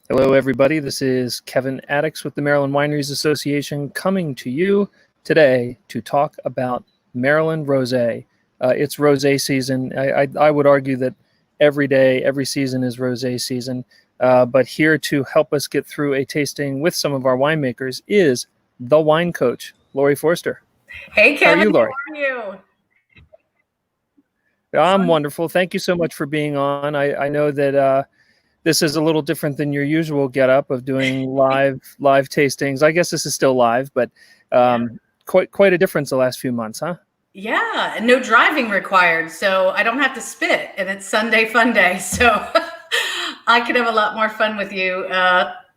Hello, everybody. This is Kevin Addix with the Maryland Wineries Association coming to you today to talk about Maryland Rosé. It's Rosé season. I would argue that every day, every season is Rosé season. But here to help us get through a tasting with some of our winemakers is the wine coach, Laurie Forster. Hey, Kevin. How are you, Laurie? How are you? I'm wonderful. Thank you so much for being on. I know that this is a little different than your usual getup of doing live tastings. I guess this is still live, but quite a difference the last few months, huh? Yeah, and no driving required, so I don't have to spit, and it's Sunday fun day, so I could have a lot more fun with you,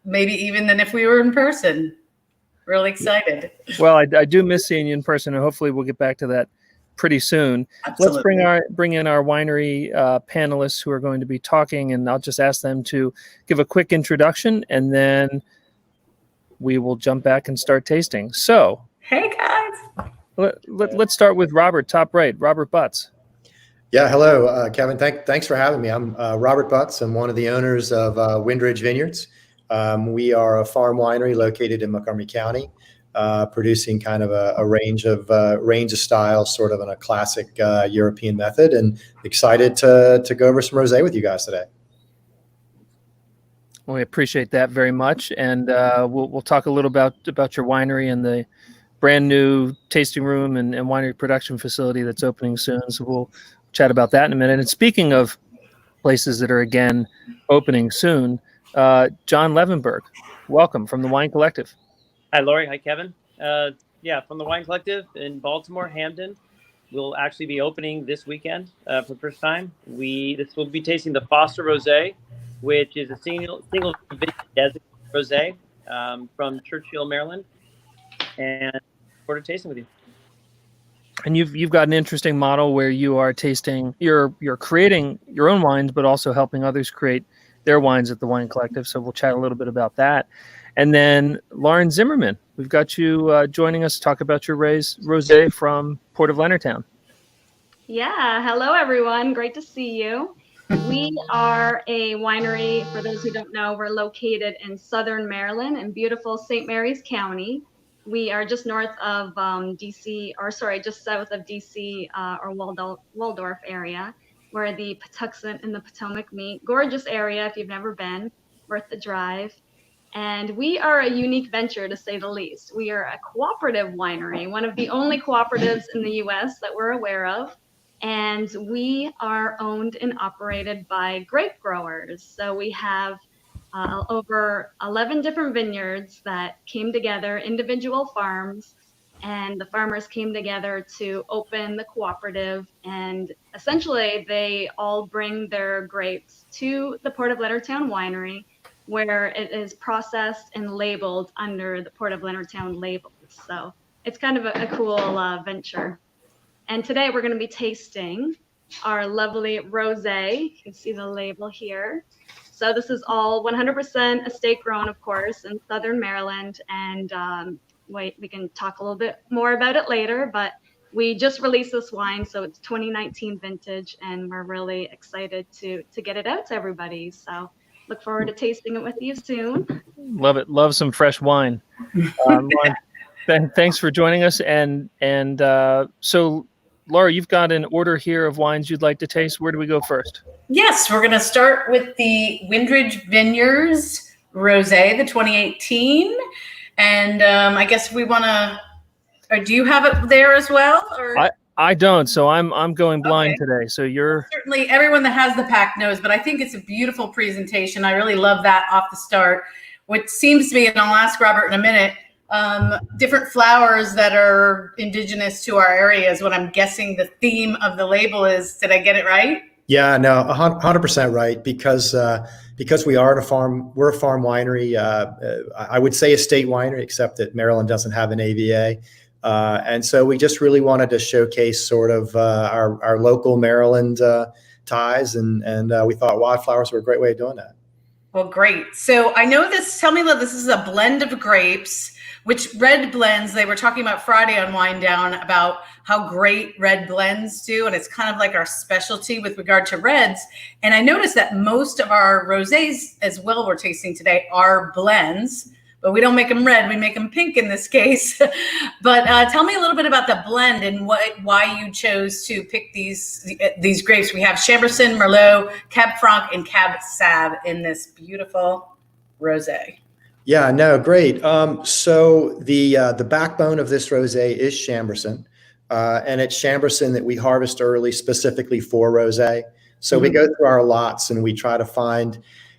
maybe even than if we were in person. Really excited. Well, I do miss seeing you in person, and hopefully we'll get back to that pretty soon. Absolutely. Let's bring in our winery panelists who are going to be talking, and I'll just ask them to give a quick introduction, and then we will jump back and start tasting. So, hey guys, let's start with Robert, top right, Robert Butts. Yeah, hello, Kevin. Thanks for having me. I'm Robert Butts. I'm one of the owners of Windridge Vineyards. We are a farm winery located in Montgomery County. Producing kind of a range of styles, sort of in a classic European method, and excited to go over some rosé with you guys today. Well, we appreciate that very much, and we'll talk a little about your winery and the brand new tasting room and winery production facility that's opening soon. So we'll chat about that in a minute. And speaking of places that are again opening soon, John Levenberg, welcome from the Wine Collective. Hi, Laurie. Hi, Kevin. From the Wine Collective in Baltimore, Hamden. We'll actually be opening this weekend for the first time. This will be tasting the Foster Rosé, which is a single designated rosé from Churchill, Maryland, and forward to tasting with you. And you've got an interesting model where you are tasting, you're creating your own wines, but also helping others create their wines at the Wine Collective. So we'll chat a little bit about that. And then Lauren Zimmerman, we've got you joining us to talk about your rosé from Port of Leonardtown. Yeah, hello everyone. Great to see you. We are a winery. For those who don't know, we're located in southern Maryland in beautiful St. Mary's County. We are just north of just south of DC or Waldorf area, where the Patuxent and the Potomac meet. Gorgeous area if you've never been, worth the drive. And we are a unique venture, to say the least. We are a cooperative winery, one of the only cooperatives in the U.S. that we're aware of. And we are owned and operated by grape growers. So we have over 11 different vineyards that came together, individual farms, and the farmers came together to open the cooperative. And essentially, they all bring their grapes to the Port of Leonardtown Winery, where it is processed and labeled under the Port of Leonardtown labels. So it's kind of a cool venture. And today we're going to be tasting our lovely rosé. You can see the label here. So this is all 100% estate grown, of course, in southern Maryland. And we can talk a little bit more about it later, but we just released this wine, so it's 2019 vintage, and we're really excited to get it out to everybody. So look forward to tasting it with you soon. Love it. Love some fresh wine. Lauren, thanks for joining us. And so, Laura, you've got an order here of wines you'd like to taste. Where do we go first? Yes, we're going to start with the Windridge Vineyards Rosé, the 2018. And I guess we want to, or do you have it there as well? Or? I don't, so I'm going blind today. So you're certainly everyone that has the pack knows, but I think it's a beautiful presentation. I really love that off the start. What seems to be, and I'll ask Robert in a minute, different flowers that are indigenous to our area is what I'm guessing the theme of the label is. Did I get it right? Yeah, no, 100% right. Because we are we're a farm winery. I would say a state winery, except that Maryland doesn't have an AVA. And so we just really wanted to showcase sort of our local Maryland ties, and we thought wildflowers were a great way of doing that. Well, great. So I know this, tell me that this is a blend of grapes which red blends, they were talking about Friday on Wine Down about how great red blends do. And it's kind of like our specialty with regard to reds. And I noticed that most of our rosés as well we're tasting today are blends, but we don't make them red. We make them pink in this case. But tell me a little bit about the blend and why you chose to pick these grapes. We have Chambourcin, Merlot, Cab Franc, and Cab Sauv in this beautiful rosé. Yeah, no, great. So the backbone of this rosé is Chambourcin, and it's Chambourcin that we harvest early specifically for rosé. So we go through our lots and we try to find,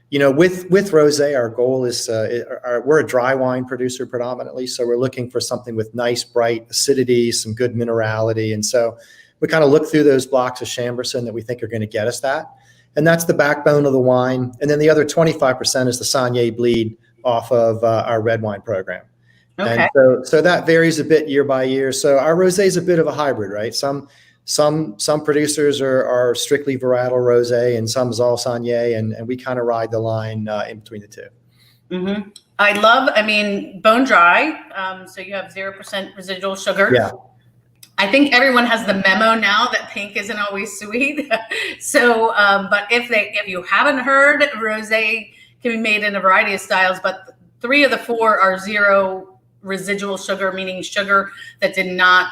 with rosé, our goal is we're a dry wine producer predominantly, so we're looking for something with nice, bright acidity, some good minerality, and so we kind of look through those blocks of Chambourcin that we think are going to get us that, and that's the backbone of the wine. And then the other 25% is the Saunier bleed off of our red wine program. Okay. And so that varies a bit year by year. So our rosé is a bit of a hybrid, right? Some producers are strictly varietal rosé, and some is all Saunier, and we kind of ride the line in between the two. Mm-hmm. I mean, bone dry. So you have 0% residual sugar. Yeah. I think everyone has the memo now that pink isn't always sweet. So, but if you haven't heard, rosé can be made in a variety of styles, but 3 of the 4 are 0 residual sugar, meaning sugar that did not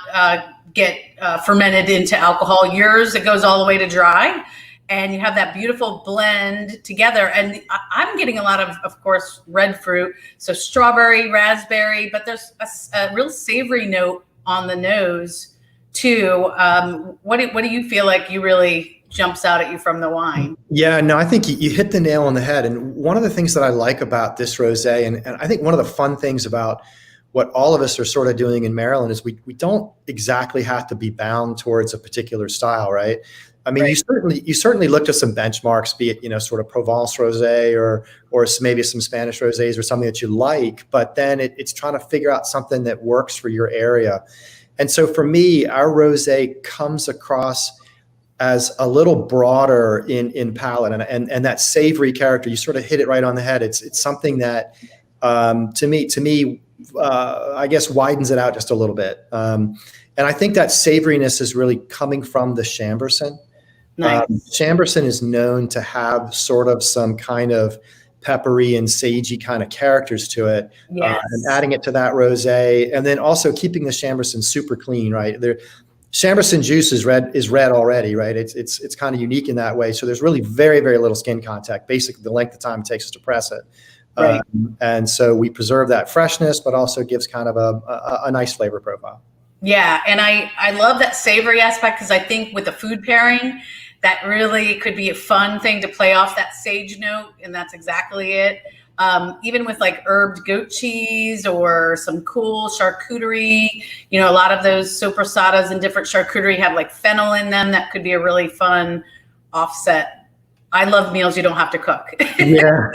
get fermented into alcohol. Yours, it goes all the way to dry, and you have that beautiful blend together. And I'm getting a lot of course, red fruit, so strawberry, raspberry, but there's a real savory note on the nose too. What do you feel like you really jumps out at you from the wine? Yeah, no, I think you hit the nail on the head. And one of the things that I like about this rosé, and I think one of the fun things about what all of us are sort of doing in Maryland is we don't exactly have to be bound towards a particular style, right? I mean, right. you certainly looked at some benchmarks, be it, sort of Provence rosé or maybe some Spanish rosés or something that you like, but then it's trying to figure out something that works for your area. And so for me, our rosé comes across as a little broader in palate, and that savory character, you sort of hit it right on the head. It's something that to me I guess widens it out just a little bit, and I think that savoriness is really coming from the Chambourcin. Nice. Chambourcin is known to have sort of some kind of peppery and sagey kind of characters to it. Yes. And adding it to that rosé, and then also keeping the Chambourcin super clean, right? Chambourcin juice is red already, right? It's kind of unique in that way. So there's really very, very little skin contact, basically the length of time it takes us to press it. Right. And so we preserve that freshness, but also gives kind of a nice flavor profile. Yeah, and I love that savory aspect, because I think with a food pairing, that really could be a fun thing to play off that sage note, and that's exactly it. Even with like herbed goat cheese or some cool charcuterie, a lot of those soprasadas and different charcuterie have like fennel in them. That could be a really fun offset. I love meals you don't have to cook. Yeah,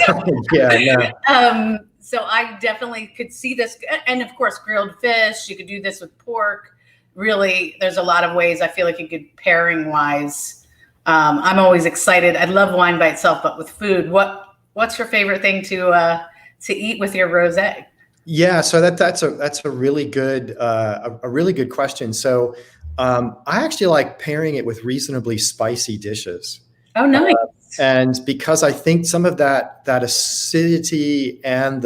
yeah. So I definitely could see this. And of course, grilled fish, you could do this with pork. Really, there's a lot of ways I feel like you could pairing wise. I'm always excited. I love wine by itself, but with food, what's your favorite thing to eat with your rosé? Yeah, so that's a really good question. So I actually like pairing it with reasonably spicy dishes. Oh, nice. And because I think some of that acidity and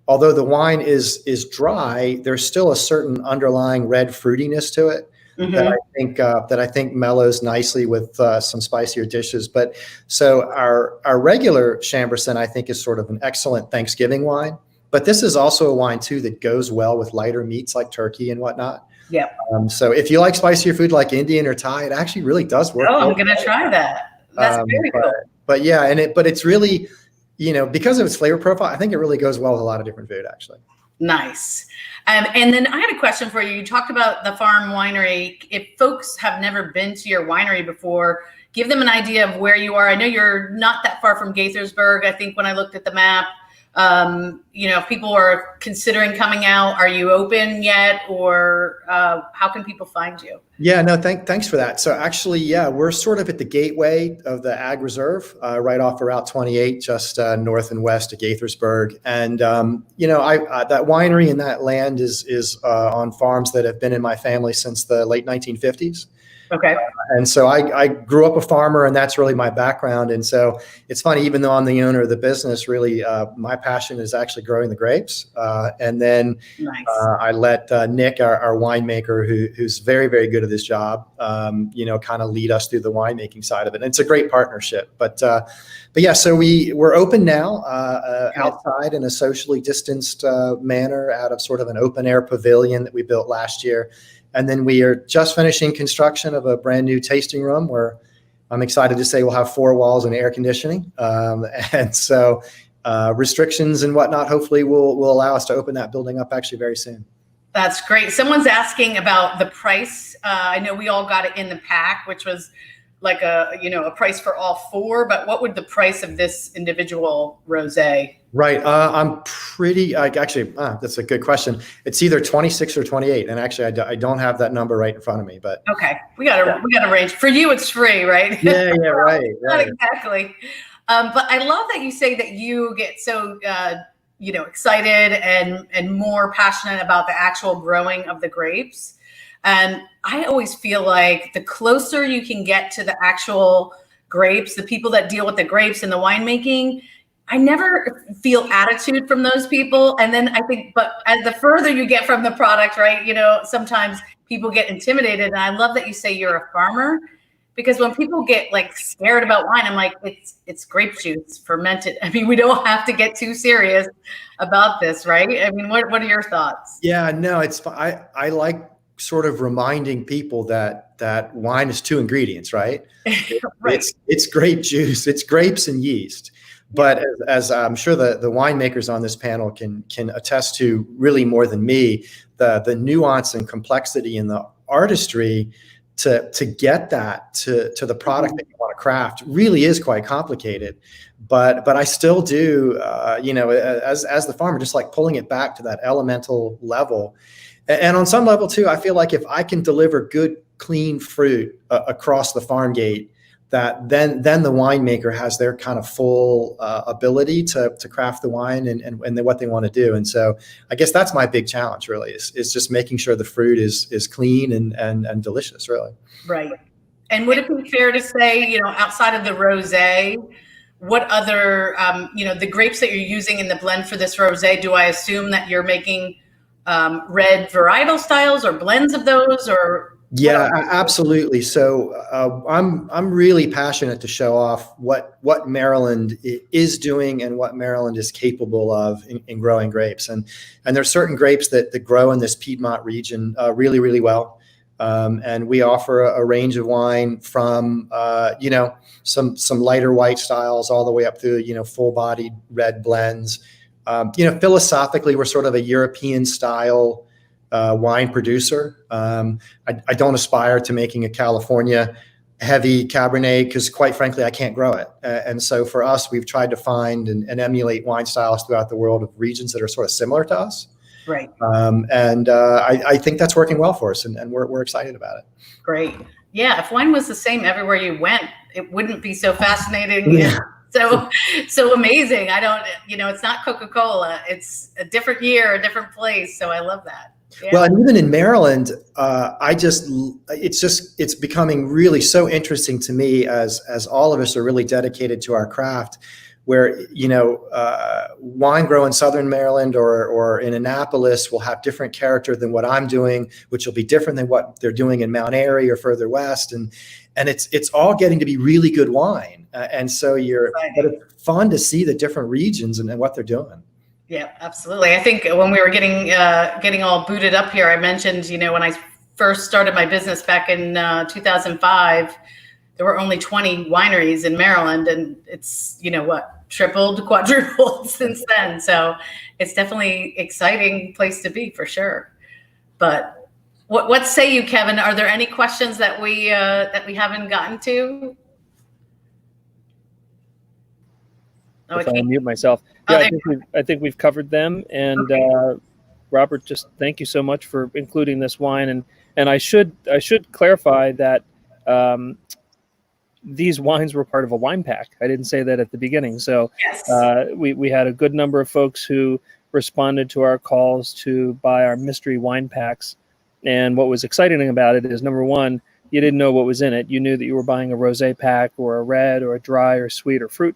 although the wine is dry, there's still a certain underlying red fruitiness to it. Mm-hmm. that I think mellows nicely with some spicier dishes. But so our regular Chambourcin, I think, is sort of an excellent Thanksgiving wine. But this is also a wine too that goes well with lighter meats like turkey and whatnot. Yeah. So if you like spicier food like Indian or Thai, it actually really does work. Oh, I'm gonna try that. That's very cool. But yeah, but it's really, because of its flavor profile, I think it really goes well with a lot of different food actually. Nice. And then I had a question for you. You talked about the farm winery. If folks have never been to your winery before, give them an idea of where you are. I know you're not that far from Gaithersburg, I think, when I looked at the map. If people are considering coming out, are you open yet, or how can people find you? Yeah, no, thanks for that. So actually, yeah, we're sort of at the gateway of the Ag Reserve, right off of Route 28, just north and west of Gaithersburg. And that winery and that land is on farms that have been in my family since the late 1950s. Okay. And so I grew up a farmer, and that's really my background. And so it's funny, even though I'm the owner of the business, really my passion is actually growing the grapes. And then Nice. I let Nick, our winemaker, who's very, very good at this job, kind of lead us through the winemaking side of it. And it's a great partnership. But yeah, so we're open now outside in a socially distanced manner out of sort of an open air pavilion that we built last year. And then we are just finishing construction of a brand new tasting room where I'm excited to say we'll have 4 walls and air conditioning. And so restrictions and whatnot hopefully will allow us to open that building up actually very soon. That's great. Someone's asking about the price. I know we all got it in the pack, which was like a price for all 4, but what would the price of this individual rosé? Right. I'm pretty, that's a good question. It's either 26 or 28. And actually I don't have that number right in front of me, but. Okay. We got a range. For you, it's free, right? Yeah, right. Not exactly. But I love that you say that you get so, excited and more passionate about the actual growing of the grapes. And I always feel like the closer you can get to the actual grapes, the people that deal with the grapes and the winemaking, I never feel attitude from those people. And then I think, but as the further you get from the product, right, sometimes people get intimidated. And I love that you say you're a farmer, because when people get like scared about wine, I'm like, it's grape juice fermented. I mean, we don't have to get too serious about this, right? I mean, what are your thoughts? Yeah, no, I like sort of reminding people that wine is 2 ingredients, right? Right. It's grape juice, it's grapes and yeast. But as I'm sure the winemakers on this panel can attest to really more than me, the nuance and complexity and the artistry to get that to the product that you want to craft really is quite complicated. But I still do, as the farmer, just like pulling it back to that elemental level. And on some level too, I feel like if I can deliver good, clean fruit across the farm gate, that then the winemaker has their kind of full ability to craft the wine and what they want to do. And so I guess that's my big challenge really is just making sure the fruit is clean and delicious, really. Right. And would it be fair to say, outside of the rosé, what other, the grapes that you're using in the blend for this rosé, do I assume that you're making red varietal styles or blends of those, or? Yeah, absolutely. So I'm really passionate to show off what Maryland is doing and what Maryland is capable of in growing grapes. And there's certain grapes that grow in this Piedmont region really, really well. And we offer a range of wine from, some lighter white styles all the way up through, full-bodied red blends. Philosophically, we're sort of a European style wine producer. I don't aspire to making a California heavy Cabernet because, quite frankly, I can't grow it. And so for us, we've tried to find and emulate wine styles throughout the world of regions that are sort of similar to us. Right. I think that's working well for us, and we're excited about it. Great. Yeah. If wine was the same everywhere you went, it wouldn't be so fascinating. Yeah. So amazing. I don't, it's not Coca-Cola. It's a different year, a different place. So I love that. Yeah. Well, and even in Maryland, it's becoming really so interesting to me as all of us are really dedicated to our craft, where, wine grow in Southern Maryland or in Annapolis will have different character than what I'm doing, which will be different than what they're doing in Mount Airy or further west. And it's all getting to be really good wine. And so but it's fun to see the different regions and what they're doing. Yeah, absolutely. I think when we were getting all booted up here, I mentioned, when I first started my business back in 2005, there were only 20 wineries in Maryland, and it's, tripled, quadrupled since then. So it's definitely exciting place to be for sure. But what say you, Kevin? Are there any questions that we haven't gotten to? if I unmute myself. Oh, Yeah, I think we've covered them. And Robert, just thank you so much for including this wine. And I should clarify that these wines were part of a wine pack. I didn't say that at the beginning. So yes. We had a good number of folks who responded to our calls to buy our mystery wine packs. And what was exciting about it is, number one, you didn't know what was in it. You knew that you were buying a rosé pack or a red or a dry or sweet or fruit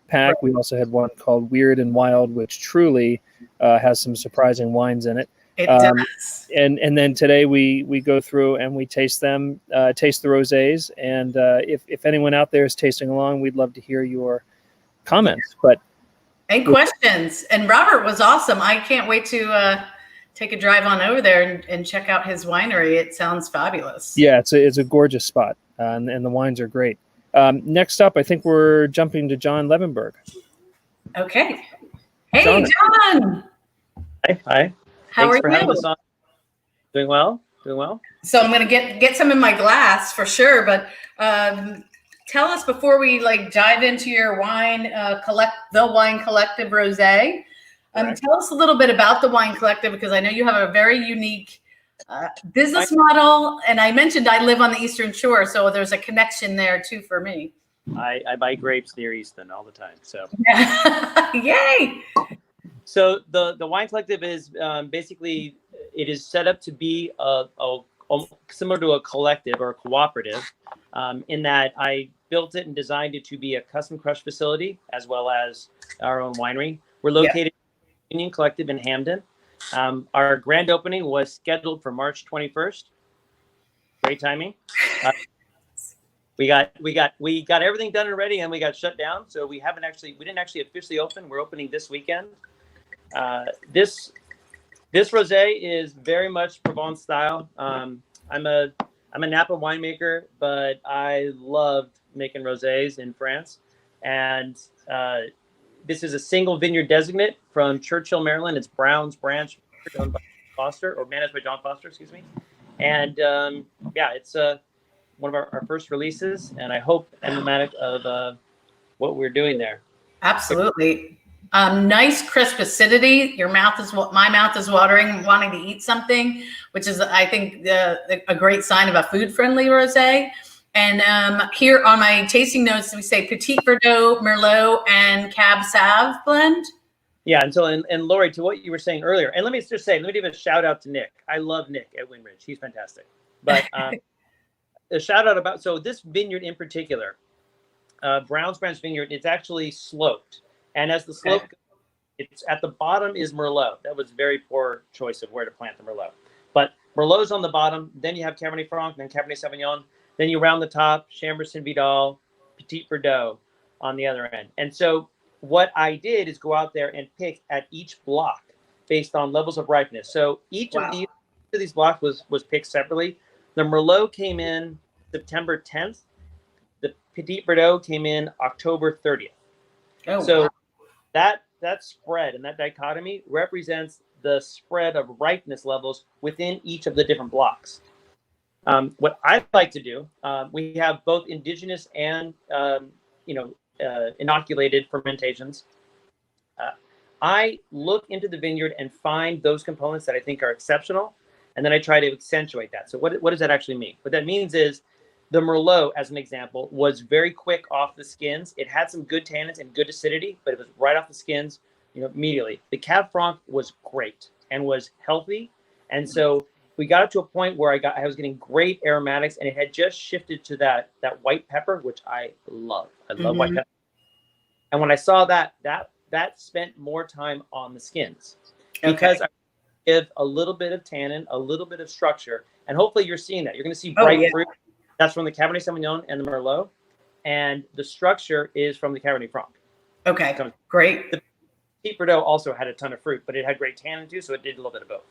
pack. Right. We also had one called Weird and Wild, which truly has some surprising wines in it. It does. And then today we go through and we taste them, taste the rosés. And if anyone out there is tasting along, we'd love to hear your comments. And questions. And Robert was awesome. I can't wait to take a drive on over there and check out his winery. It sounds fabulous. Yeah, it's a gorgeous spot, and the wines are great. Next up, I think we're jumping to John Levenberg. Okay. Hey, John. Hi. How Thanks are for you? having us on. Doing well. So I'm going to get some in my glass for sure. But tell us before we dive into your wine, the Wine Collective Rosé. Tell us a little bit about the Wine Collective, because I know you have a very unique business model. And I mentioned I live on the Eastern Shore, so there's a connection there too for me. I buy grapes near Easton all the time. So yay! So the Wine Collective is basically, it is set up to be a similar to a collective or a cooperative, in that I built it and designed it to be a custom crush facility as well as our own winery. We're located in Union Collective in Hamden. Our grand opening was scheduled for March 21st. Great timing. We got everything done and ready, and we got shut down. So we didn't actually officially open. We're opening this weekend. This rosé is very much Provence style. I'm a Napa winemaker, but I loved making rosés in France. And this is a single vineyard designate from Churchill, Maryland. It's Brown's Branch, owned by Foster, or managed by John Foster, excuse me. And it's one of our first releases, and I hope emblematic of what we're doing there. Absolutely. Nice crisp acidity. My mouth is watering, wanting to eat something, which is, I think, a great sign of a food-friendly rosé. And here on my tasting notes, we say Petit Verdot, Merlot, and Cab Sauv blend. Yeah, and Laurie, to what you were saying earlier, and let me give a shout out to Nick. I love Nick at Windridge. He's fantastic. But a shout out so this vineyard in particular, Brown's Branch Vineyard, it's actually sloped. And as the slope, it's at the bottom is Merlot. That was a very poor choice of where to plant the Merlot. But Merlot's on the bottom. Then you have Cabernet Franc, then Cabernet Sauvignon. Then you round the top, Chambourcin Vidal, Petit Verdot on the other end. And so what I did is go out there and pick at each block based on levels of ripeness. So each of these blocks was picked separately. The Merlot came in September 10th. The Petit Verdot came in October 30th. So that spread and that dichotomy represents the spread of ripeness levels within each of the different blocks. What I like to do, we have both indigenous and inoculated fermentations. I look into the vineyard and find those components that I think are exceptional, and then I try to accentuate that. So what does that actually mean? What that means is the Merlot, as an example, was very quick off the skins. It had some good tannins and good acidity, but it was right off the skins, immediately. The Cab Franc was great and was healthy, and so we got up to a point where I was getting great aromatics, and it had just shifted to that white pepper, which I love. I love white pepper. And when I saw that spent more time on the skins, because I give a little bit of tannin, a little bit of structure, and hopefully you're seeing that. You're going to see bright fruit. That's from the Cabernet Sauvignon and the Merlot, and the structure is from the Cabernet Franc. Okay, great. The Petit Verdot also had a ton of fruit, but it had great tannin too, so it did a little bit of both.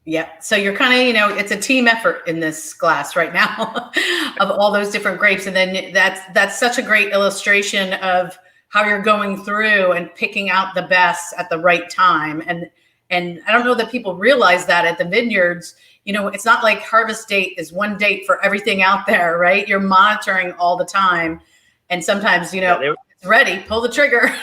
Yeah, so you're kind of, it's a team effort in this glass right now of all those different grapes, and then that's such a great illustration of how you're going through and picking out the best at the right time. And I don't know that people realize that at the vineyards, it's not like harvest date is one date for everything out there, right? You're monitoring all the time. And sometimes, it's ready, pull the trigger.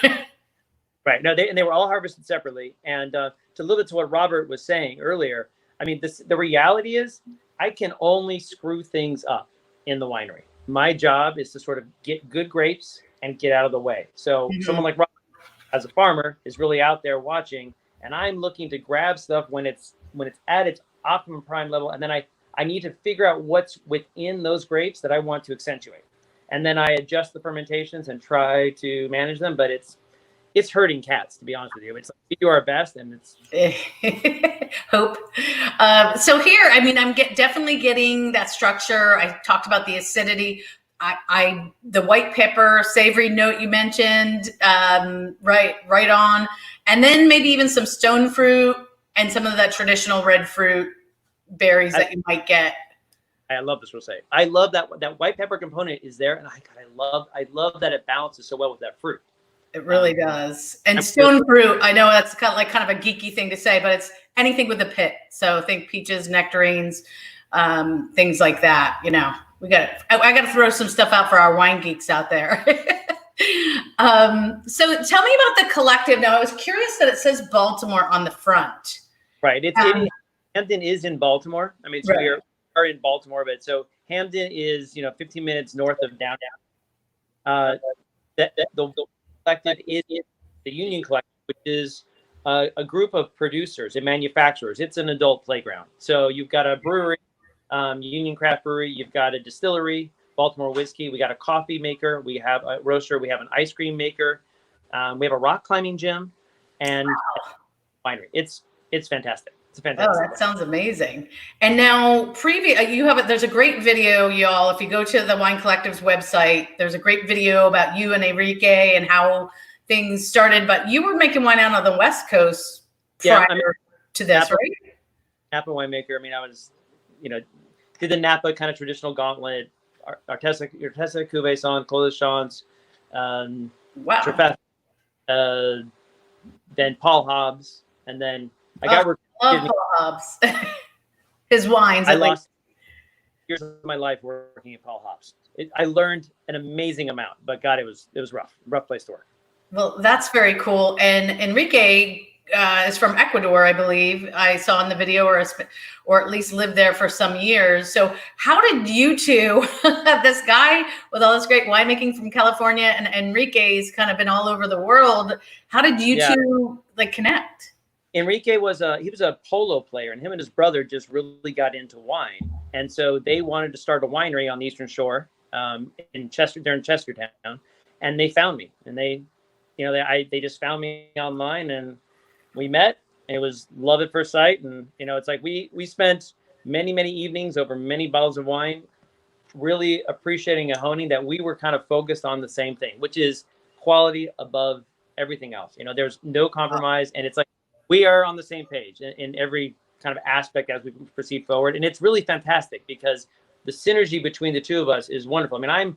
Right. No, they were all harvested separately. And to a little bit to what Robert was saying earlier, I mean, the reality is I can only screw things up in the winery. My job is to sort of get good grapes and get out of the way. So someone like Robert, as a farmer, is really out there watching, and I'm looking to grab stuff when it's at its optimum prime level, and then I need to figure out what's within those grapes that I want to accentuate. And then I adjust the fermentations and try to manage them, but it's herding cats, to be honest with you. It's like we do our best, and it's hope. So here, I mean, I'm definitely getting that structure. I talked about the acidity. The white pepper savory note you mentioned, right on, and then maybe even some stone fruit and some of that traditional red fruit berries that you might get. I love this rosé. I love that white pepper component is there, and I love that it balances so well with that fruit. It really does. And stone fruit, I know that's kind of a geeky thing to say, but it's anything with a pit. So think peaches, nectarines, things like that. You know, I got to throw some stuff out for our wine geeks out there. So tell me about the collective. Now, I was curious that it says Baltimore on the front. Right. Hampden is in Baltimore. I mean, so we are in Baltimore, but so Hampden is 15 minutes north of downtown. The collective is the Union Collective, which is a group of producers and manufacturers. It's an adult playground. So you've got a brewery, Union Craft Brewery. You've got a distillery, Baltimore Whiskey. We got a coffee maker. We have a roaster. We have an ice cream maker. We have a rock climbing gym and winery. It's fantastic. It's fantastic. Oh, that sounds amazing. And now there's a great video, y'all. If you go to the Wine Collective's website, there's a great video about you and Enrique and how things started. But you were making wine out on the West Coast prior to this, right? Napa winemaker. I mean, I was, did the Napa kind of traditional gauntlet, Artesa Cuvée, Clos de Champs, wow. Trefethe, then Paul Hobbs, and then I got love Paul Hobbs. His wines. I lost years of my life working at Paul Hobbs. I learned an amazing amount, but God, it was rough place to work. Well, that's very cool. And Enrique is from Ecuador, I believe. I saw in the video, or at least lived there for some years. So how did you two, this guy with all this great winemaking from California, and Enrique's kind of been all over the world, how did you two connect? Enrique was a polo player, and him and his brother just really got into wine, and so they wanted to start a winery on the Eastern Shore in Chestertown, and they found me, and they just found me online, and we met. And it was love at first sight, and it's like we spent many evenings over many bottles of wine, really appreciating and honing that we were kind of focused on the same thing, which is quality above everything else. There's no compromise, and it's like we are on the same page in every kind of aspect as we proceed forward. And it's really fantastic because the synergy between the two of us is wonderful. I mean,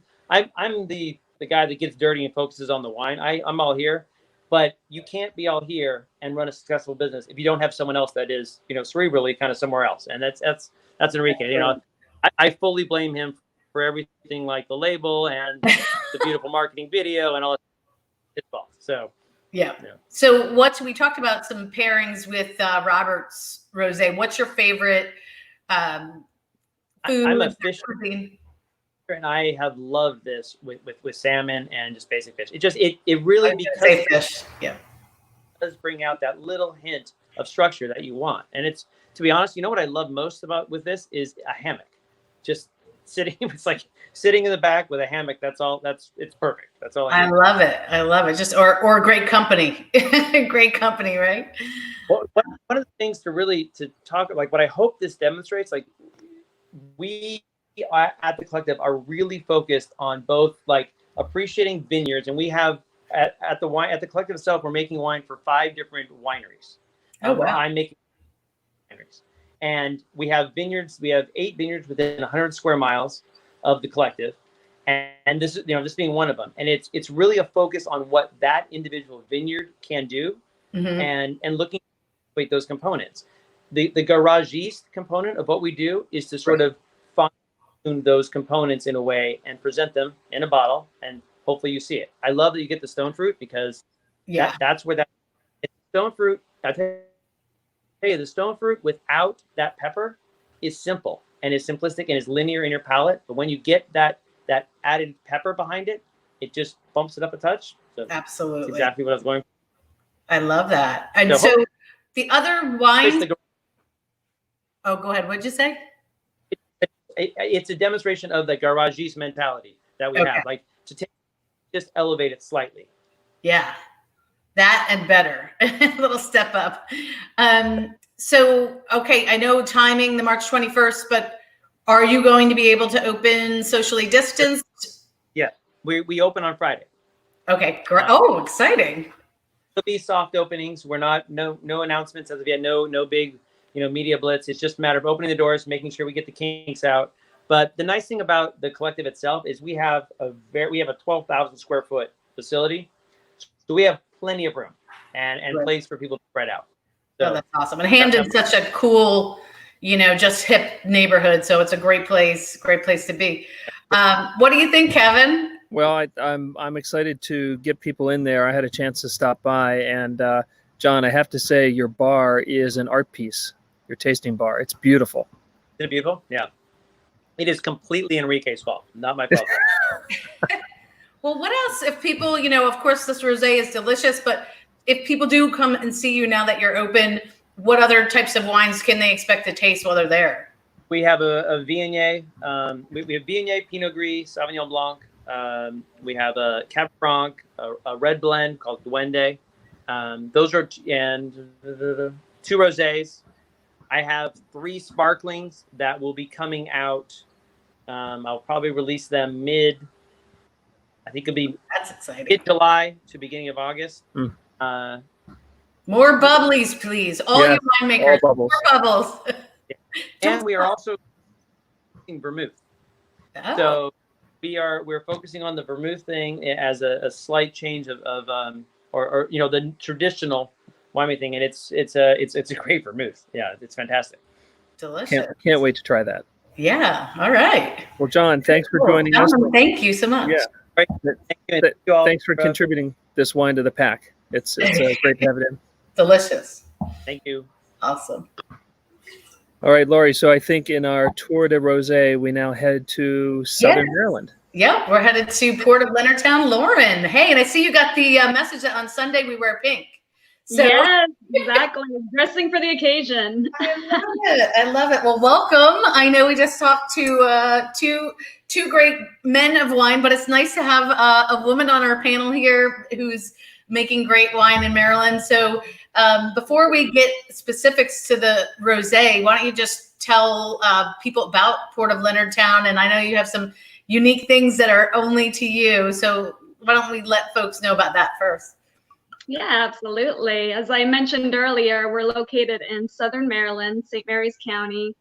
I'm the guy that gets dirty and focuses on the wine. I'm all here, but you can't be all here and run a successful business if you don't have someone else that is, cerebrally kind of somewhere else. And that's Enrique. I fully blame him for everything, like the label and the beautiful marketing video and all that. It's fault. So. Yeah. So we talked about some pairings with Robert's Rosé. What's your favorite food? I'm a fish cuisine, and I have loved this with salmon and just basic fish. It really, because fish. Yeah, does bring out that little hint of structure that you want. And it's, to be honest, what I love most with this is a hammock. Just sitting, it's like sitting in the back with a hammock. It's perfect. That's all I love it. I love it. Just or great company. Great company, right? Well, one of the things to talk, like what I hope this demonstrates, like we at the collective are really focused on both like appreciating vineyards, and we have at the collective itself, we're making wine for 5 different wineries. Oh wow! I'm making wineries. And we have vineyards. We have 8 vineyards within 100 square miles of the collective, and this is this being one of them. And it's really a focus on what that individual vineyard can do, and looking at those components. The garagiste component of what we do is to sort of fine-tune those components in a way and present them in a bottle, and hopefully you see it. I love that you get the stone fruit because Yeah. That's where that stone fruit. I tell you, the stone fruit without that pepper is simple and is simplistic and is linear in your palate. But when you get that added pepper behind it, it just bumps it up a touch. So Absolutely. that's exactly what I was going for. I love that. And so the other wines. Oh, go ahead. What'd you say? It's a demonstration of the garagiste mentality that we have, like to just elevate it slightly. Yeah, that and better, a little step up. So, okay, I know timing the March 21st, but are you going to be able to open socially distanced? Yeah, we open on Friday. Okay, great. Oh, exciting. There'll be soft openings. We're not no announcements as of yet. No big media blitz. It's just a matter of opening the doors, making sure we get the kinks out. But the nice thing about the collective itself is we have a 12,000 square foot facility, so we have plenty of room and place for people to spread out. So, oh, that's awesome. And Hamden's such a cool, just hip neighborhood, so it's a great place to be. What do you think, Kevin? Well, I'm excited to get people in there. I had a chance to stop by, and John, I have to say your bar is an art piece. Your tasting bar, it's beautiful. Is it beautiful? Yeah. It is completely Enrique's fault, not my fault. Well, what else? If people, of course, this rosé is delicious, but if people do come and see you now that you're open, what other types of wines can they expect to taste while they're there? We have a Viognier. We have Viognier, Pinot Gris, Sauvignon Blanc. We have a Cab Franc, a red blend called Duende. Those are and 2 rosés. I have 3 sparklings that will be coming out. I'll probably release them That's exciting. mid-July to beginning of August. More bubblies, please. All you winemakers. All bubbles. More bubbles. And we are also using vermouth. Oh. So we're focusing on the vermouth thing as a slight change of the traditional winemaking, and it's a great vermouth. Yeah, it's fantastic. Delicious. Can't wait to try that. Yeah. All right. Well, John, thanks for joining us. Thank you so much. Yeah. Right. Thank you all. Thanks for contributing this wine to the pack. It's great to have it in. Delicious. Thank you. Awesome. All right, Laurie. So I think in our tour de rosé, we now head to Southern Maryland. Yep, we're headed to Port of Leonardtown. Lauren, hey, and I see you got the message that on Sunday we wear pink. So, yes, exactly. Dressing for the occasion. I love it. Well, welcome. I know we just talked to two great men of wine, but it's nice to have a woman on our panel here who's making great wine in Maryland. So before we get specifics to the rosé, why don't you just tell people about Port of Leonardtown? And I know you have some unique things that are only to you. So why don't we let folks know about that first? Yeah, absolutely. As I mentioned earlier, we're located in Southern Maryland, St. Mary's County.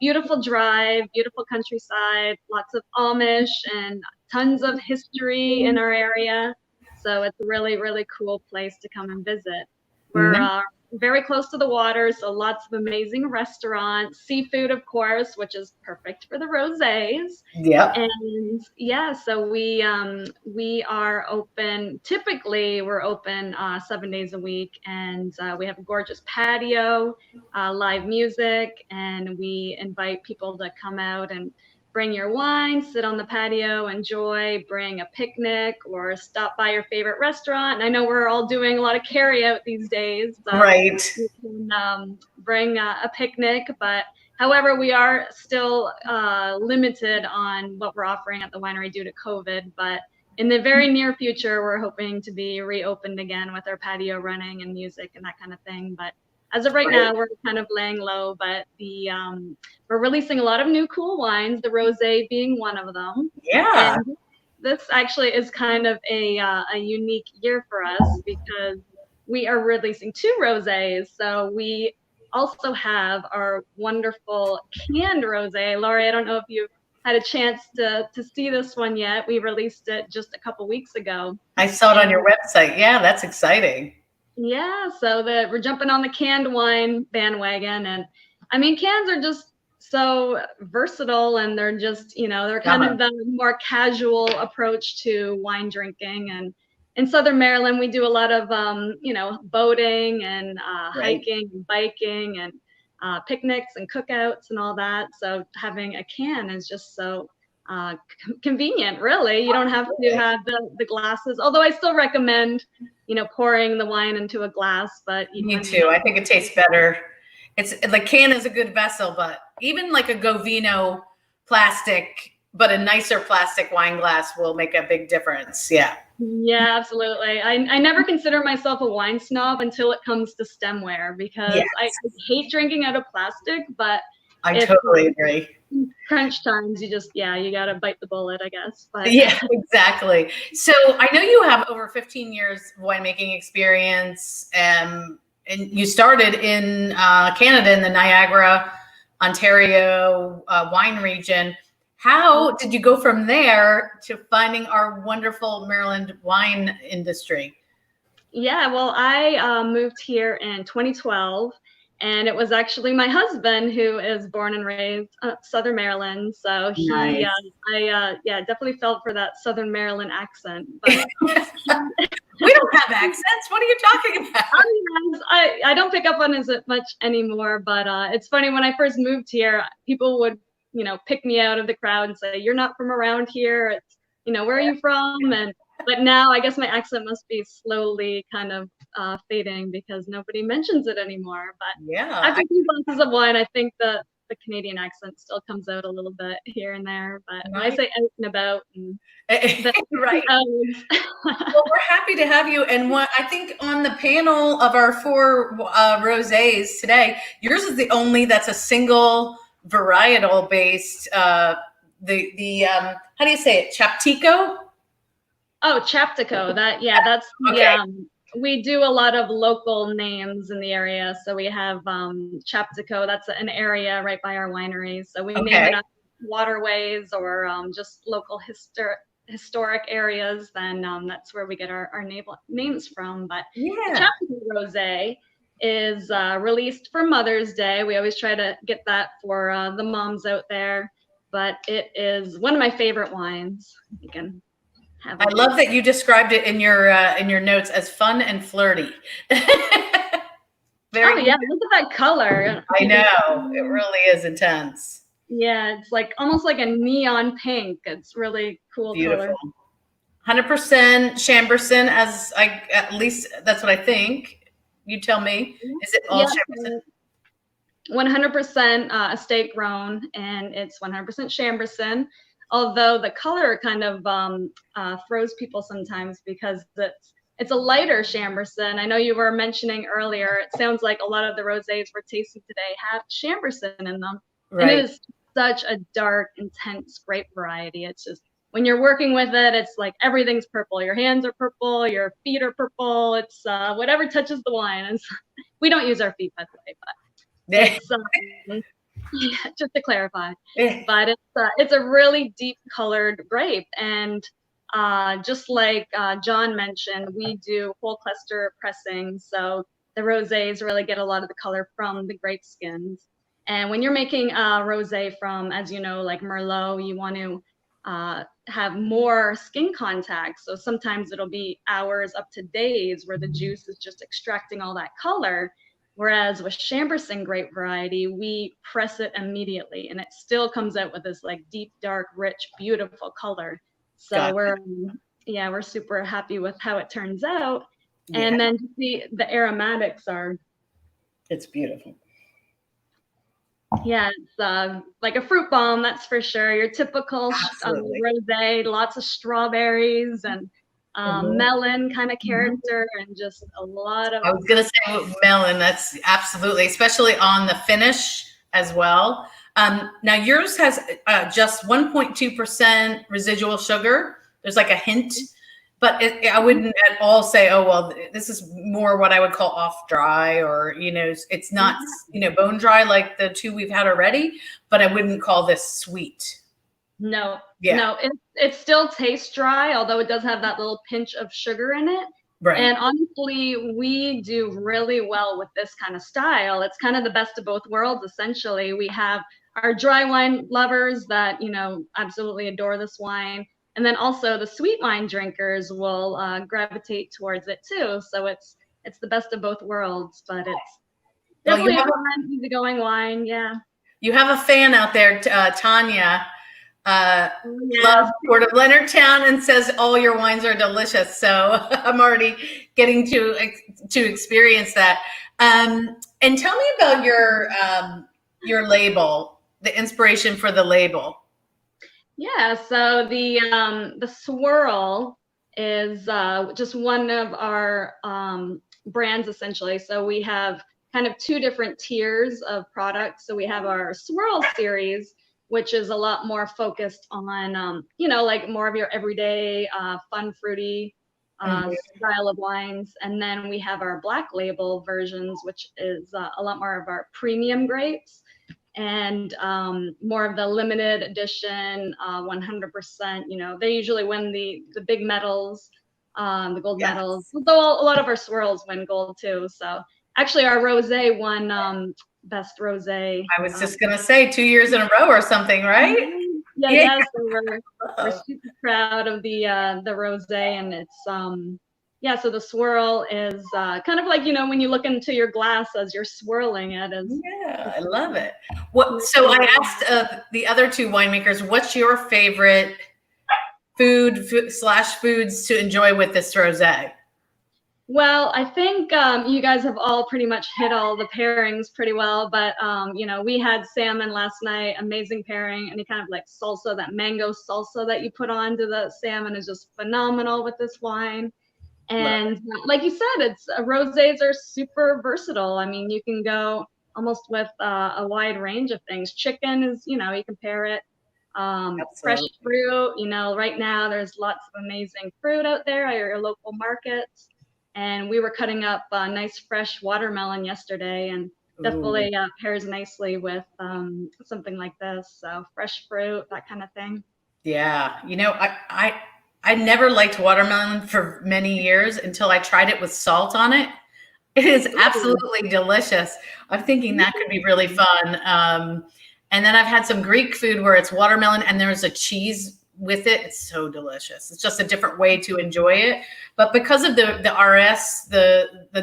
Beautiful drive, beautiful countryside, lots of Amish and tons of history in our area. So it's a really, really cool place to come and visit. We're very close to the water, so lots of amazing restaurants, seafood, of course, which is perfect for the rosés. Yeah. And yeah, so we are open. Typically, we're open 7 days a week, and we have a gorgeous patio, live music, and we invite people to come out and bring your wine, sit on the patio, enjoy, bring a picnic, or stop by your favorite restaurant. And I know we're all doing a lot of carry out these days. So right. You can bring a picnic, but however, we are still limited on what we're offering at the winery due to COVID. But in the very near future, we're hoping to be reopened again with our patio running and music and that kind of thing. But as of right now, we're kind of laying low, but we're releasing a lot of new cool wines, the rosé being one of them. Yeah. And this actually is kind of a unique year for us because we are releasing 2 rosés. So we also have our wonderful canned rosé. Laurie, I don't know if you've had a chance to see this one yet. We released it just a couple weeks ago. I saw it on your website. Yeah, that's exciting. Yeah, so we're jumping on the canned wine bandwagon, and I mean, cans are just so versatile, and they're just, they're kind of the more casual approach to wine drinking, and in Southern Maryland, we do a lot of, boating and hiking and biking and picnics and cookouts and all that. So having a can is just so convenient, really. You don't have to have the glasses, although I still recommend, pouring the wine into a glass. But me too. I think it tastes better. It's the can is a good vessel, but even like a Govino plastic, but a nicer plastic wine glass will make a big difference. Yeah. Yeah, absolutely. I never consider myself a wine snob until it comes to stemware, because I hate drinking out of plastic, but I totally agree. Crunch times, you got to bite the bullet, I guess. But yeah, exactly. So I know you have over 15 years of winemaking experience, and you started in Canada in the Niagara, Ontario wine region. How did you go from there to finding our wonderful Maryland wine industry? Yeah, well, I moved here in 2012, and it was actually my husband, who is born and raised Southern Maryland. So he, nice. I definitely felt for that Southern Maryland accent. But we don't have accents. What are you talking about? I don't pick up on it much anymore. But it's funny, when I first moved here, people would, pick me out of the crowd and say, "You're not from around here. It's, where are you from?" But now I guess my accent must be slowly kind of fading, because nobody mentions it anymore. But yeah, after 2 glasses of wine, I think the Canadian accent still comes out a little bit here and there. But when I say out and about, and right. Well, we're happy to have you. And what I think on the panel of our 4 rosés today, yours is the only that's a single varietal based. How do you say it? Chaptico? Oh, Chaptico. That's okay. We do a lot of local names in the area. So we have Chaptico. That's an area right by our winery. So we name it after waterways or just local historic areas. Then that's where we get our names from. But the Chaptico Rosé is released for Mother's Day. We always try to get that for the moms out there. But it is one of my favorite wines. You can I love that you described it in your notes as fun and flirty. Very yeah, look at that color. I know, it really is intense. Yeah, it's like almost like a neon pink. It's really cool. Beautiful. Color. 100% Chambourcin, at least that's what I think. You tell me. Is it all Chambourcin? 100% estate grown, and it's 100% Chambourcin. Although the color kind of throws people sometimes, because it's a lighter Chambourcin. I know you were mentioning earlier, it sounds like a lot of the rosés we're tasting today have Chambourcin in them. Right. And it is such a dark, intense grape variety. It's just, when you're working with it, it's like everything's purple. Your hands are purple, your feet are purple. It's whatever touches the wine. And we don't use our feet, by the way, but it's yeah, just to clarify. But it's a really deep colored grape, and just like John mentioned, we do whole cluster pressing, so the rosés really get a lot of the color from the grape skins. And when you're making a rosé from, as you know, like Merlot, you want to have more skin contact. So sometimes it'll be hours up to days where the juice is just extracting all that color. Whereas with Chambourcin grape variety, we press it immediately, and it still comes out with this like deep, dark, rich, beautiful color. So we're super happy with how it turns out. Yeah. And then the aromatics are. It's beautiful. Yeah, it's like a fruit bomb, that's for sure. Your typical rosé, lots of strawberries and melon kind of character, and just a lot of. I was gonna say melon. That's absolutely, especially on the finish as well. Now yours has just 1.2% residual sugar. There's like a hint, but I wouldn't at all say, oh well, this is more what I would call off dry, or it's not bone dry like the 2 we've had already. But I wouldn't call this sweet. No, it still tastes dry, although it does have that little pinch of sugar in it. Right. And honestly, we do really well with this kind of style. It's kind of the best of both worlds, essentially. We have our dry wine lovers that, absolutely adore this wine. And then also the sweet wine drinkers will gravitate towards it too. So it's the best of both worlds, but it's definitely a fun, easygoing wine. Yeah. You have a fan out there, Tanya. Yes. Loves Port of Leonardtown and says all your wines are delicious. So I'm already getting to experience that. And tell me about your label, the inspiration for the label. Yeah, so the swirl is just one of our brands essentially. So we have kind of two different tiers of products. So we have our swirl series, which is a lot more focused on you know, like more of your everyday fun, fruity style of wines. And then we have our black label versions, which is a lot more of our premium grapes and more of the limited edition 100%. You know, they usually win the big medals, the gold medals, though a lot of our swirls win gold too. So actually our rosé won best rosé. I was just gonna say 2 years in a row or something, right? Yeah. So we're super proud of the rosé, and it's yeah, so the swirl is kind of like, you know, when you look into your glass as you're swirling it. Yeah, I love it. So I asked the other two winemakers, what's your favorite foods to enjoy with this rosé? Well, I think you guys have all pretty much hit all the pairings pretty well, but you know, we had salmon last night, amazing pairing. Any kind of like salsa, that mango salsa that you put onto the salmon is just phenomenal with this wine. And like you said, it's rosés are super versatile. I mean, you can go almost with a wide range of things. Chicken is, you know, you can pair it. Fresh fruit, you know, right now there's lots of amazing fruit out there at your local markets. And we were cutting up nice fresh watermelon yesterday, and definitely pairs nicely with something like this. So fresh fruit, that kind of thing. Yeah, you know, I never liked watermelon for many years until I tried it with salt on it. It is absolutely delicious. I'm thinking that could be really fun. And then I've had some Greek food where it's watermelon and there's a cheese with it. It's so delicious. It's just a different way to enjoy it. But because of the RS,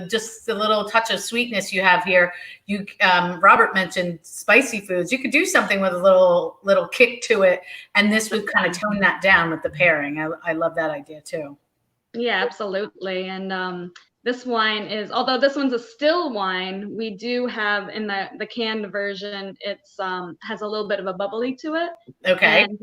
just the little touch of sweetness you have here, you Robert mentioned spicy foods. You could do something with a little kick to it, and this would kind of tone that down with the pairing. I love that idea too. Yeah, absolutely. And this wine is, although this one's a still wine, we do have in the canned version, it's has a little bit of a bubbly to it. Okay. And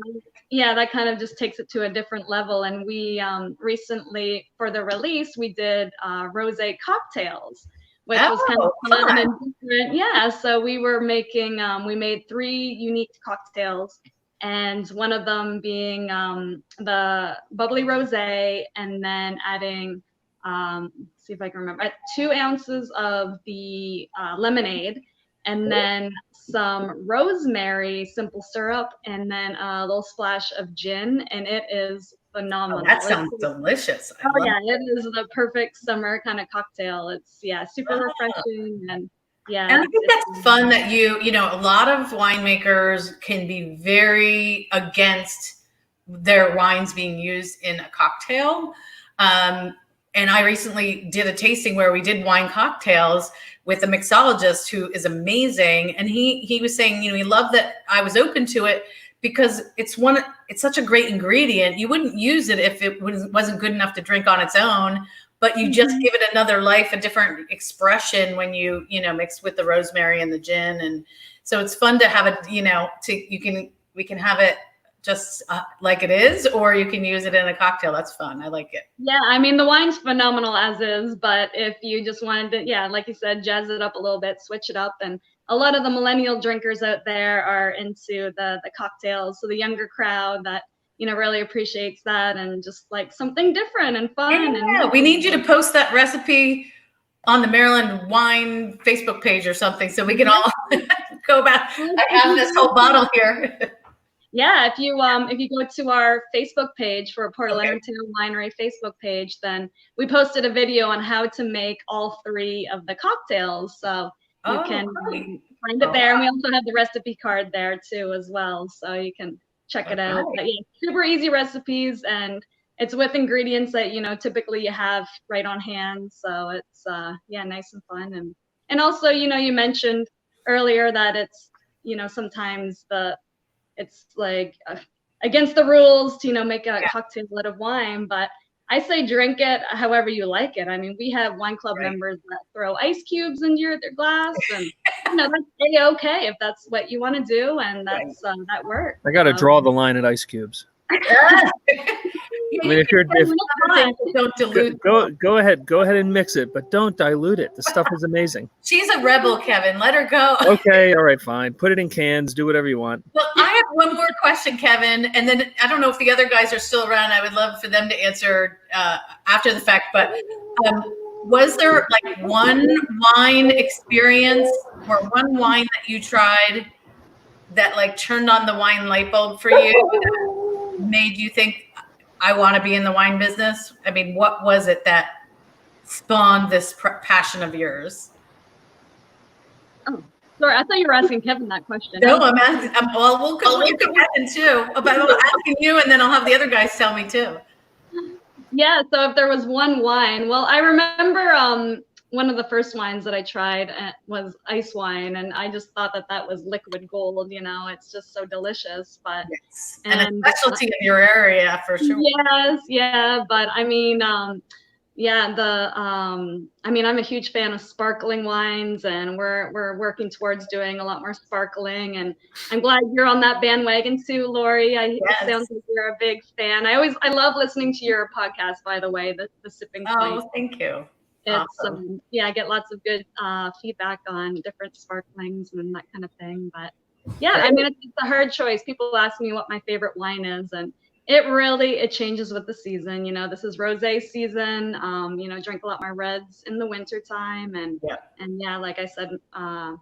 yeah, that kind of just takes it to a different level. And we recently, for the release, we did rosé cocktails, which was kind of fun and different. Yeah, so we were making, we made 3 unique cocktails, and one of them being the bubbly rosé, and then adding, see if I can remember, 2 ounces of the lemonade, and then some rosemary simple syrup, and then a little splash of gin, and it is phenomenal. That sounds delicious. Yeah, it is the perfect summer kind of cocktail. It's super refreshing, and yeah. And I think that's fun that you know, a lot of winemakers can be very against their wines being used in a cocktail. And I recently did a tasting where we did wine cocktails with a mixologist who is amazing. And he was saying, you know, he loved that I was open to it because it's such a great ingredient. You wouldn't use it if it wasn't good enough to drink on its own, but you just give it another life, a different expression when you know, mix with the rosemary and the gin. And so it's fun to have it, you know, we can have it just like it is, or you can use it in a cocktail. That's fun. I like it. Yeah, I mean, the wine's phenomenal as is, but if you just wanted to, yeah, like you said, jazz it up a little bit, switch it up. And a lot of the millennial drinkers out there are into the cocktails. So the younger crowd that, you know, really appreciates that, and just like something different and fun. Yeah, and we need you to post that recipe on the Maryland Wine Facebook page or something, so we can all go back. I have this whole bottle here. Yeah, if you go to our Facebook page for Port of Leonardtown Winery Facebook page, then we posted a video on how to make all 3 of the cocktails. So you can find it there. And we also have the recipe card there too as well. So you can check it out. But yeah, super easy recipes, and it's with ingredients that, you know, typically you have right on hand. So it's, yeah, nice and fun. And also, you know, you mentioned earlier that it's, you know, sometimes it's like against the rules to, you know, make a cocktail out of wine, but I say drink it however you like it. I mean, we have wine club members that throw ice cubes into their glass, and you know, that's okay if that's what you want to do, and that's that works. I got to draw the line at ice cubes. I mean, if you're don't dilute. Go ahead and mix it, but don't dilute it. The stuff is amazing. She's a rebel, Kevin. Let her go. Okay, all right, fine. Put it in cans. Do whatever you want. Well, I have one more question, Kevin, and then I don't know if the other guys are still around. I would love for them to answer after the fact. But was there like one wine experience or one wine that you tried that like turned on the wine light bulb for you, that made you think, I want to be in the wine business? I mean, what was it that spawned this passion of yours? Oh, sorry, I thought you were asking Kevin that question. No, I'm asking. Well, we'll get to Kevin too. But I'm asking you, and then I'll have the other guys tell me too. Yeah. So if there was one wine, well, I remember one of the first wines that I tried was ice wine, and I just thought that was liquid gold. You know, it's just so delicious. But yes. And a specialty of your area for sure. Yes, yeah. But I mean, yeah, I mean, I'm a huge fan of sparkling wines, and we're working towards doing a lot more sparkling. And I'm glad you're on that bandwagon too, Laurie. It sounds like you're a big fan. I love listening to your podcast, by the way, the Sipping Place. Oh, thank you. It's awesome. Yeah, I get lots of good feedback on different sparklings and that kind of thing. But yeah, I mean, it's a hard choice. People ask me what my favorite wine is, and it changes with the season. You know, this is rosé season. You know, drink a lot more reds in the winter time, and yeah, like I said,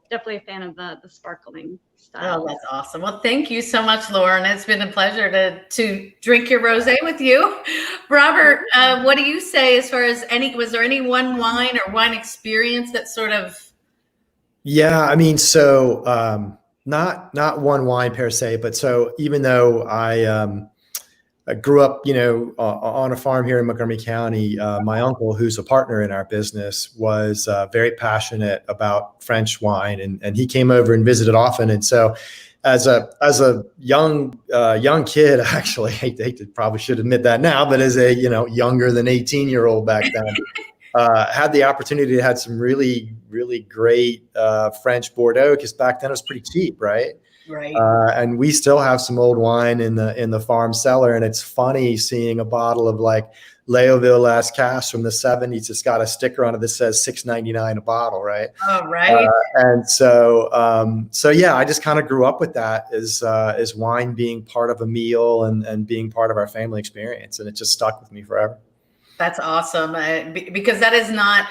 definitely a fan of the sparkling style. Oh, that's awesome. Well, thank you so much, Lauren. It's been a pleasure to drink your rosé with you. Robert, what do you say as far as was there any one wine or wine experience that sort of? Yeah, I mean, so not one wine per se, but so even though I grew up, you know, on a farm here in Montgomery County. My uncle, who's a partner in our business, was very passionate about French wine, and he came over and visited often. And so, as a young kid, actually, I probably should admit that now, but as a younger than 18-year-old back then, had the opportunity to have some really great French Bordeaux, because back then it was pretty cheap, right? Right. And we still have some old wine in the farm cellar, and it's funny seeing a bottle of like Léoville Las Casse from the 70s. It's got a sticker on it that says $6.99 a bottle, right? Oh, right. And so yeah, I just kind of grew up with that as wine being part of a meal and being part of our family experience, and it just stuck with me forever. That's awesome, because that is not.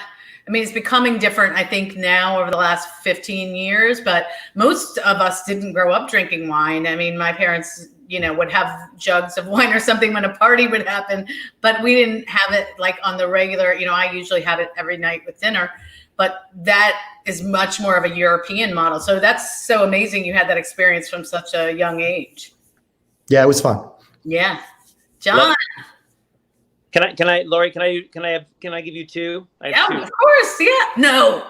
I mean, it's becoming different, I think, now over the last 15 years, but most of us didn't grow up drinking wine. I mean, my parents, would have jugs of wine or something when a party would happen, but we didn't have it like on the regular. I usually have it every night with dinner, but that is much more of a European model. So that's so amazing you had that experience from such a young age. Yeah, it was fun. Yeah. John. Can I, Laurie? Can I give you two? Yeah, two. Of course. Yeah. No.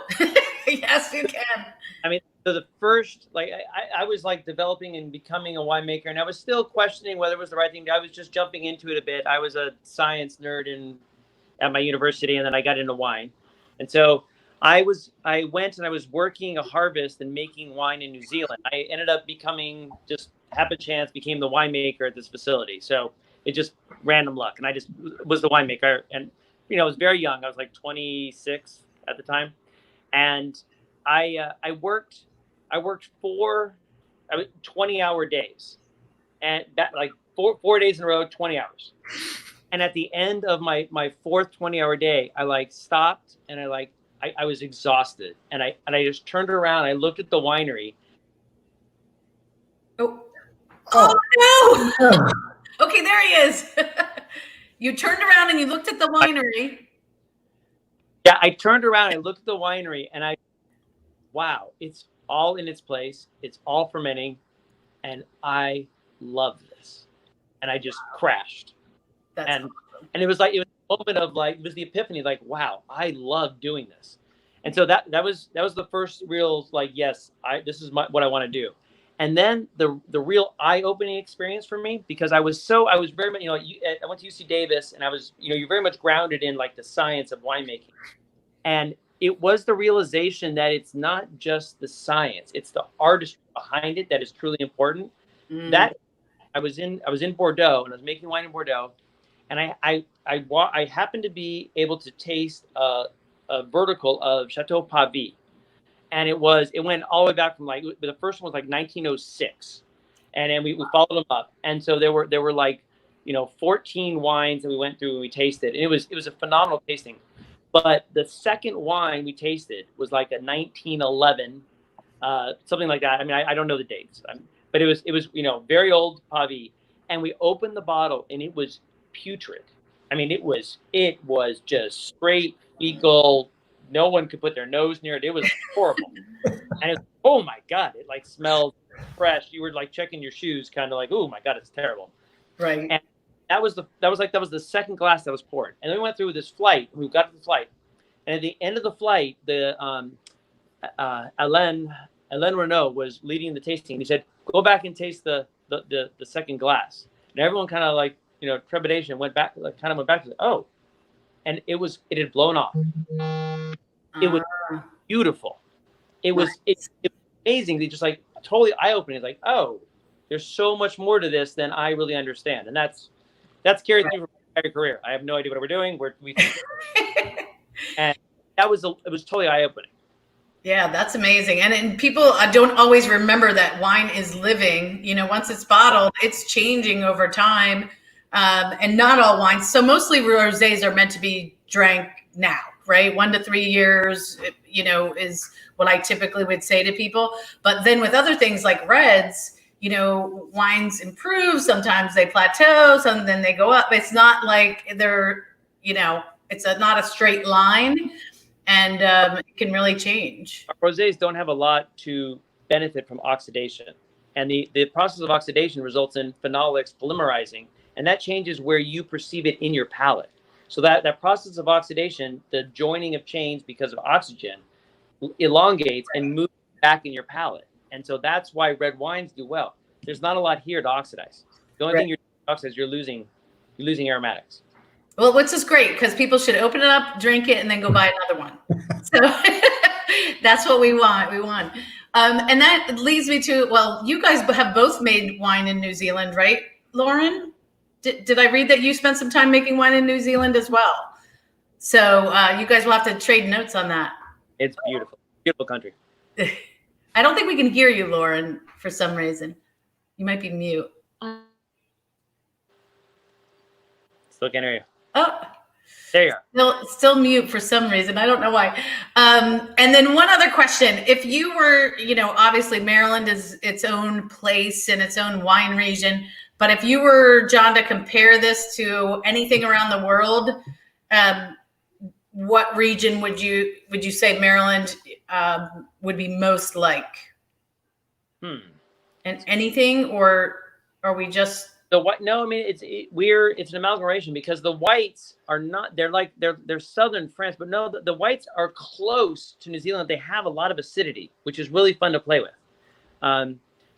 Yes, you can. I mean, so the first, I was like developing and becoming a winemaker, and I was still questioning whether it was the right thing. I was just jumping into it a bit. I was a science nerd at my university, and then I got into wine, and so I went and I was working a harvest and making wine in New Zealand. I ended up becoming, just happen chance, became the winemaker at this facility. So it just random luck. And I just was the winemaker. And, I was very young. I was like 26 at the time. And I worked 20-hour days, and that like four days in a row, 20 hours. And at the end of my fourth 20-hour day, I stopped, and I was exhausted. And I just turned around. I looked at the winery. Oh no. Okay, there he is. You turned around and you looked at the winery. Yeah, I turned around and looked at the winery, and wow, it's all in its place. It's all fermenting, and I love this. and I just crashed. That's and awesome. and it was a moment of like, it was the epiphany, like, wow, I love doing this. And so that was the first real, like, yes, this is what I want to do. And then the real eye-opening experience for me, because I was very much, I went to UC Davis, and I was, you're very much grounded in like the science of winemaking. And it was the realization that it's not just the science, it's the artistry behind it that is truly important. That I was in Bordeaux, and I was making wine in Bordeaux, and I happened to be able to taste a vertical of Chateau Pavie. And it went all the way back from the first one was like 1906. And then we followed them up. And so there were like, 14 wines that we went through and we tasted. And it was a phenomenal tasting. But the second wine we tasted was like a 1911, something like that. I mean, I don't know the dates, but it was very old Pavie. And we opened the bottle, and it was putrid. I mean, it was just straight fecal. No one could put their nose near it. It was horrible. And it's, oh my God, it like smelled fresh. You were like checking your shoes, kind of like, oh my God, it's terrible. Right. And that was the second glass that was poured. And then we went through this flight. We got to the flight, and at the end of the flight, the Alain Renaud was leading the tasting. He said, "Go back and taste the second glass." And everyone kind of like, trepidation went back to, oh, and it had blown off. It was beautiful. It was amazing. They just like totally eye-opening. It's like, oh, there's so much more to this than I really understand. And that's carried through my entire career. I have no idea what we're doing. And it was totally eye-opening. Yeah, that's amazing. And people don't always remember that wine is living. Once it's bottled, it's changing over time. And not all wines. So mostly rosés are meant to be drank now, right? 1 to 3 years, is what I typically would say to people. But then with other things like reds, wines improve. Sometimes they plateau, then they go up. It's not like they're, it's not a straight line, and it can really change. Rosés don't have a lot to benefit from oxidation. And the process of oxidation results in phenolics polymerizing, and that changes where you perceive it in your palate. So that process of oxidation, the joining of chains because of oxygen, elongates and moves back in your palate. And so that's why red wines do well. There's not a lot here to oxidize. The only thing you're doing to oxidize, you're losing aromatics. Well, which is great, because people should open it up, drink it, and then go buy another one. So that's what we want. And that leads me to, well, you guys have both made wine in New Zealand, right, Lauren? Did I read that you spent some time making wine in New Zealand as well? So you guys will have to trade notes on that. It's beautiful. Beautiful country. I don't think we can hear you, Lauren, for some reason. You might be mute. Still can't hear you. Oh, there you are. Still mute for some reason. I don't know why. And then one other question. If you were, obviously Maryland is its own place and its own wine region. But if you were, John, to compare this to anything around the world, what region would you say Maryland would be most like? And anything, or are we just the white? No, I mean it's an amalgamation, because the whites are not. They're southern France, but no, the whites are close to New Zealand. They have a lot of acidity, which is really fun to play with.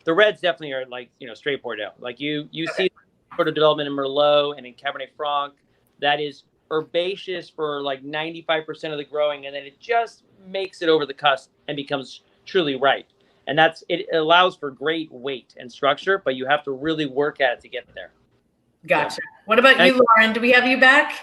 The reds definitely are like, straight Bordeaux. Like you see sort of development in Merlot and in Cabernet Franc that is herbaceous for like 95% of the growing, and then it just makes it over the cusp and becomes truly ripe. And it allows for great weight and structure, but you have to really work at it to get there. Gotcha. What about you, Lauren? Do we have you back?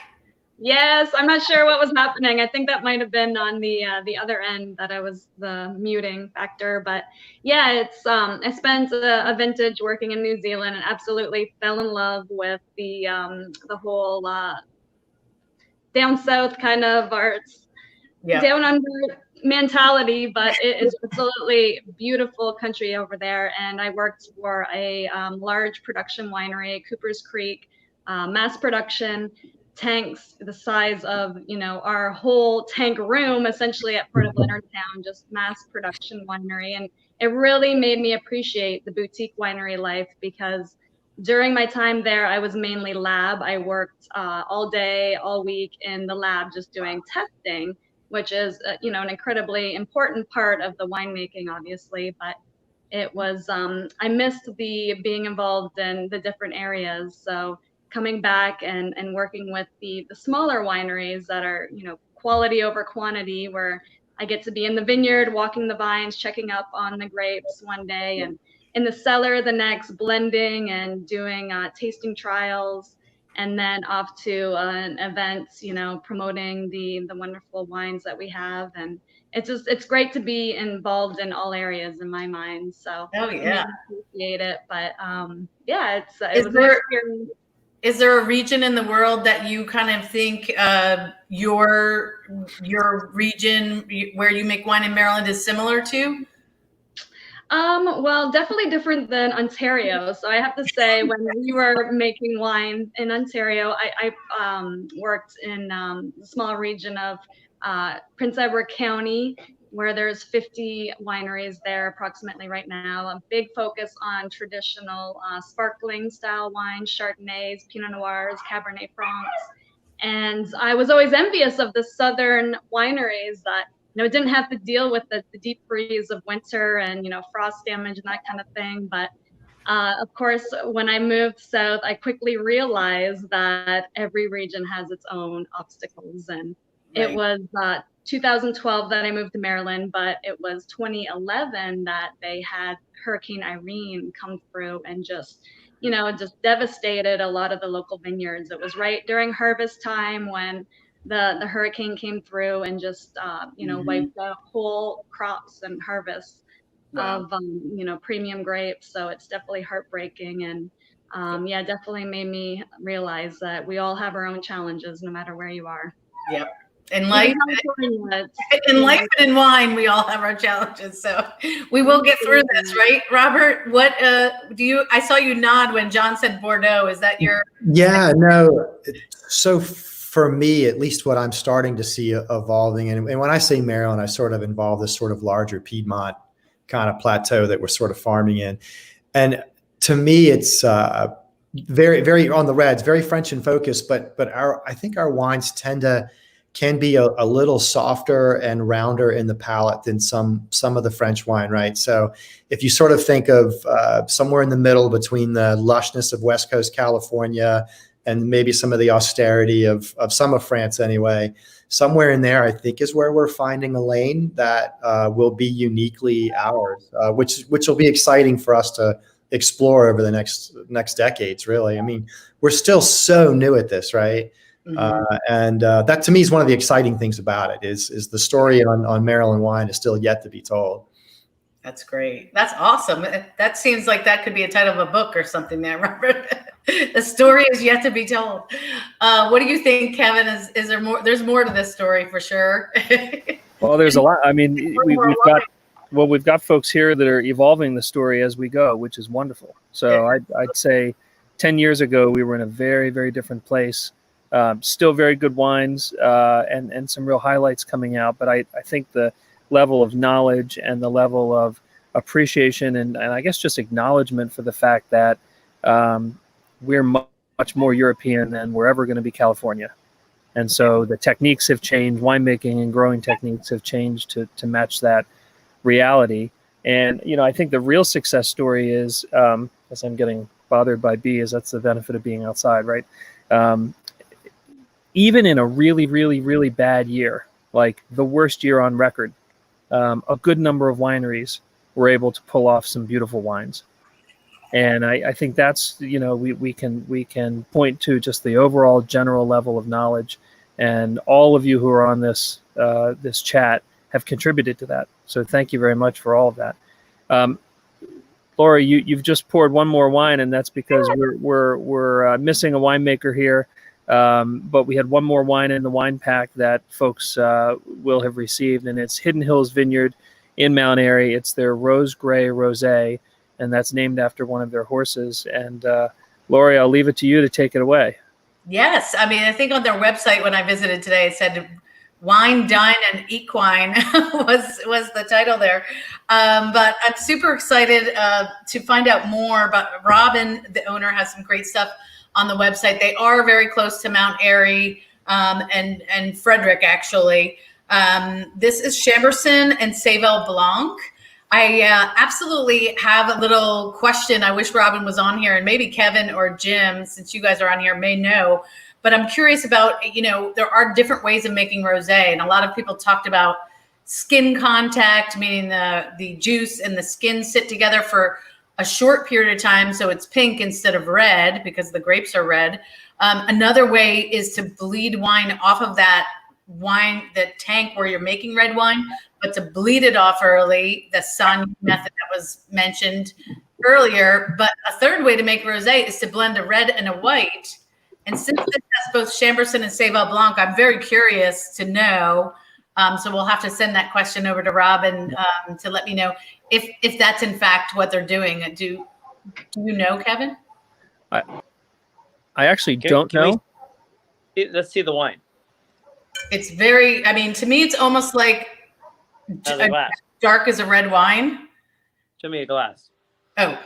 Yes, I'm not sure what was happening. I think that might have been on the other end that I was the muting factor. But yeah, it's I spent a vintage working in New Zealand and absolutely fell in love with the whole down south kind of arts, down under mentality. But it's absolutely beautiful country over there. And I worked for a large production winery, Cooper's Creek, mass production. Tanks the size of our whole tank room essentially at Port of Leonardtown, just mass production winery. And it really made me appreciate the boutique winery life, because during my time there, I was mainly lab. I worked all day, all week in the lab, just doing testing, which is, an incredibly important part of the winemaking, obviously. But it was, I missed being involved in the different areas. So coming back and working with the smaller wineries that are, quality over quantity, where I get to be in the vineyard, walking the vines, checking up on the grapes one day, and in the cellar the next, blending and doing tasting trials, and then off to events, promoting the wonderful wines that we have. And it's great to be involved in all areas in my mind. So Oh, yeah. I appreciate it. But yeah, it was there- an experience. Is there a region in the world that you kind of think your region where you make wine in Maryland is similar to? Well, definitely different than Ontario. So I have to say, when we were making wine in Ontario, I worked in the small region of Prince Edward County, where there's 50 wineries there approximately right now. A big focus on traditional sparkling style wines, Chardonnays, Pinot Noirs, Cabernet Francs. And I was always envious of the southern wineries that didn't have to deal with the deep freeze of winter and, frost damage and that kind of thing. But of course, when I moved south, I quickly realized that every region has its own obstacles. And Right. It was 2012 that I moved to Maryland, but it was 2011 that they had Hurricane Irene come through and just devastated a lot of the local vineyards. It was right during harvest time when the hurricane came through and just wiped out whole crops and harvests of premium grapes. So it's definitely heartbreaking, and definitely made me realize that we all have our own challenges no matter where you are. Yep. In life and in wine, we all have our challenges. So we will get through this, right? Robert, what I saw you nod when John said Bordeaux. Is that your? Yeah, no. So for me, at least what I'm starting to see evolving, and when I say Maryland, I sort of involve this sort of larger Piedmont kind of plateau that we're sort of farming in. And to me, it's very, very on the reds, very French in focus, but I think our wines can be a little softer and rounder in the palate than some of the French wine, right? So if you sort of think of somewhere in the middle between the lushness of West Coast California and maybe some of the austerity of some of France anyway, somewhere in there, I think, is where we're finding a lane that will be uniquely ours, which will be exciting for us to explore over the next decades, really. I mean, we're still so new at this, right? Mm-hmm. And that to me is one of the exciting things about it is the story on Maryland wine is still yet to be told. That's great. That's awesome. That seems like that could be a title of a book or something there, Robert. The story is yet to be told. What do you think, Kevin? Is there more? There's more to this story for sure. Well, there's a lot. I mean, we've got folks here that are evolving the story as we go, which is wonderful. So I'd say 10 years ago, we were in a very, very different place. Still very good wines and some real highlights coming out. But I think the level of knowledge and the level of appreciation and I guess just acknowledgement for the fact that we're much more European than we're ever going to be California. And so the techniques have changed. Winemaking and growing techniques have changed to match that reality. And, I think the real success story is, as I'm getting bothered by bees, that's the benefit of being outside, right? Even in a really, really, really bad year, like the worst year on record, a good number of wineries were able to pull off some beautiful wines. And I think that's, we can point to just the overall general level of knowledge, and all of you who are on this chat have contributed to that. So thank you very much for all of that. Laurie, you've just poured one more wine, and that's because we're missing a winemaker here. But we had one more wine in the wine pack that folks will have received, and it's Hidden Hills Vineyard in Mount Airy. It's their Rose Gray Rosé, and that's named after one of their horses. And Laurie, I'll leave it to you to take it away. Yes. I mean, I think on their website when I visited today, it said Wine, Dine, and Equine was the title there. But I'm super excited to find out more. But Robin, the owner, has some great stuff on the website. They are very close to Mount Airy and Frederick, actually. This is Chambourcin and Sauvignon Blanc. I absolutely have a little question. I wish Robin was on here, and maybe Kevin or Jim, since you guys are on here, may know. But I'm curious about, there are different ways of making rosé, and a lot of people talked about skin contact, meaning the juice and the skin sit together for a short period of time, so it's pink instead of red because the grapes are red. Another way is to bleed wine off of that the tank where you're making red wine, but to bleed it off early, the sun method that was mentioned earlier. But a third way to make rosé is to blend a red and a white. And since this has both Chambourcin and Sauvignon Blanc, I'm very curious to know. So we'll have to send that question over to Robin to let me know if that's in fact what they're doing. Do you know, Kevin? I actually don't know. Let's see the wine. It's very, to me, it's almost like dark as a red wine. Show me a glass. Oh.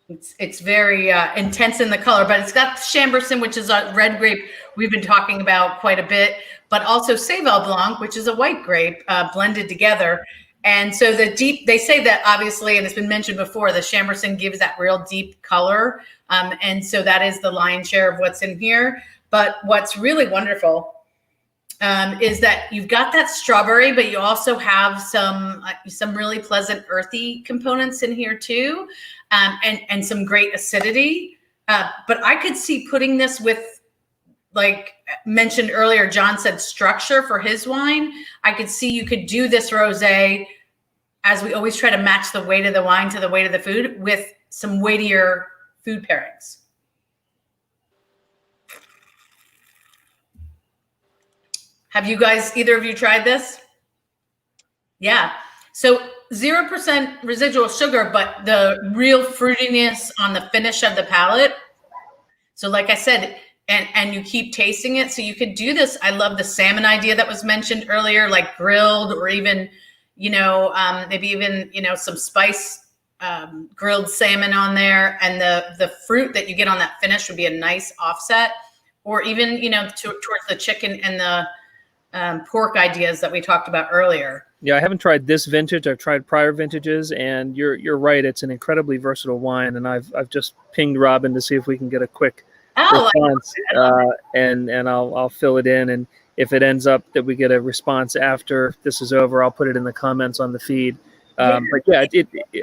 It's very intense in the color, but it's got Chambourcin, which is a red grape we've been talking about quite a bit, but also Sauvignon Blanc, which is a white grape blended together. And so they say that obviously, and it's been mentioned before, the Chambourcin gives that real deep color. And so that is the lion's share of what's in here. But what's really wonderful is that you've got that strawberry, but you also have some really pleasant earthy components in here too, and some great acidity. But I could see putting this with, like mentioned earlier, John said structure for his wine. I could see you could do this rosé, as we always try to match the weight of the wine to the weight of the food, with some weightier food pairings. Have you guys, either of you, tried this? Yeah. So 0% residual sugar, but the real fruitiness on the finish of the palate. So like I said, and you keep tasting it. So you could do this. I love the salmon idea that was mentioned earlier, like grilled, or even, maybe even, some spice grilled salmon on there. And the fruit that you get on that finish would be a nice offset, or even, towards the chicken and the pork ideas that we talked about earlier. Yeah, I haven't tried this vintage. I've tried prior vintages, and you're right. It's an incredibly versatile wine, and I've just pinged Robin to see if we can get a quick response, and I'll fill it in. And if it ends up that we get a response after this is over, I'll put it in the comments on the feed. But yeah,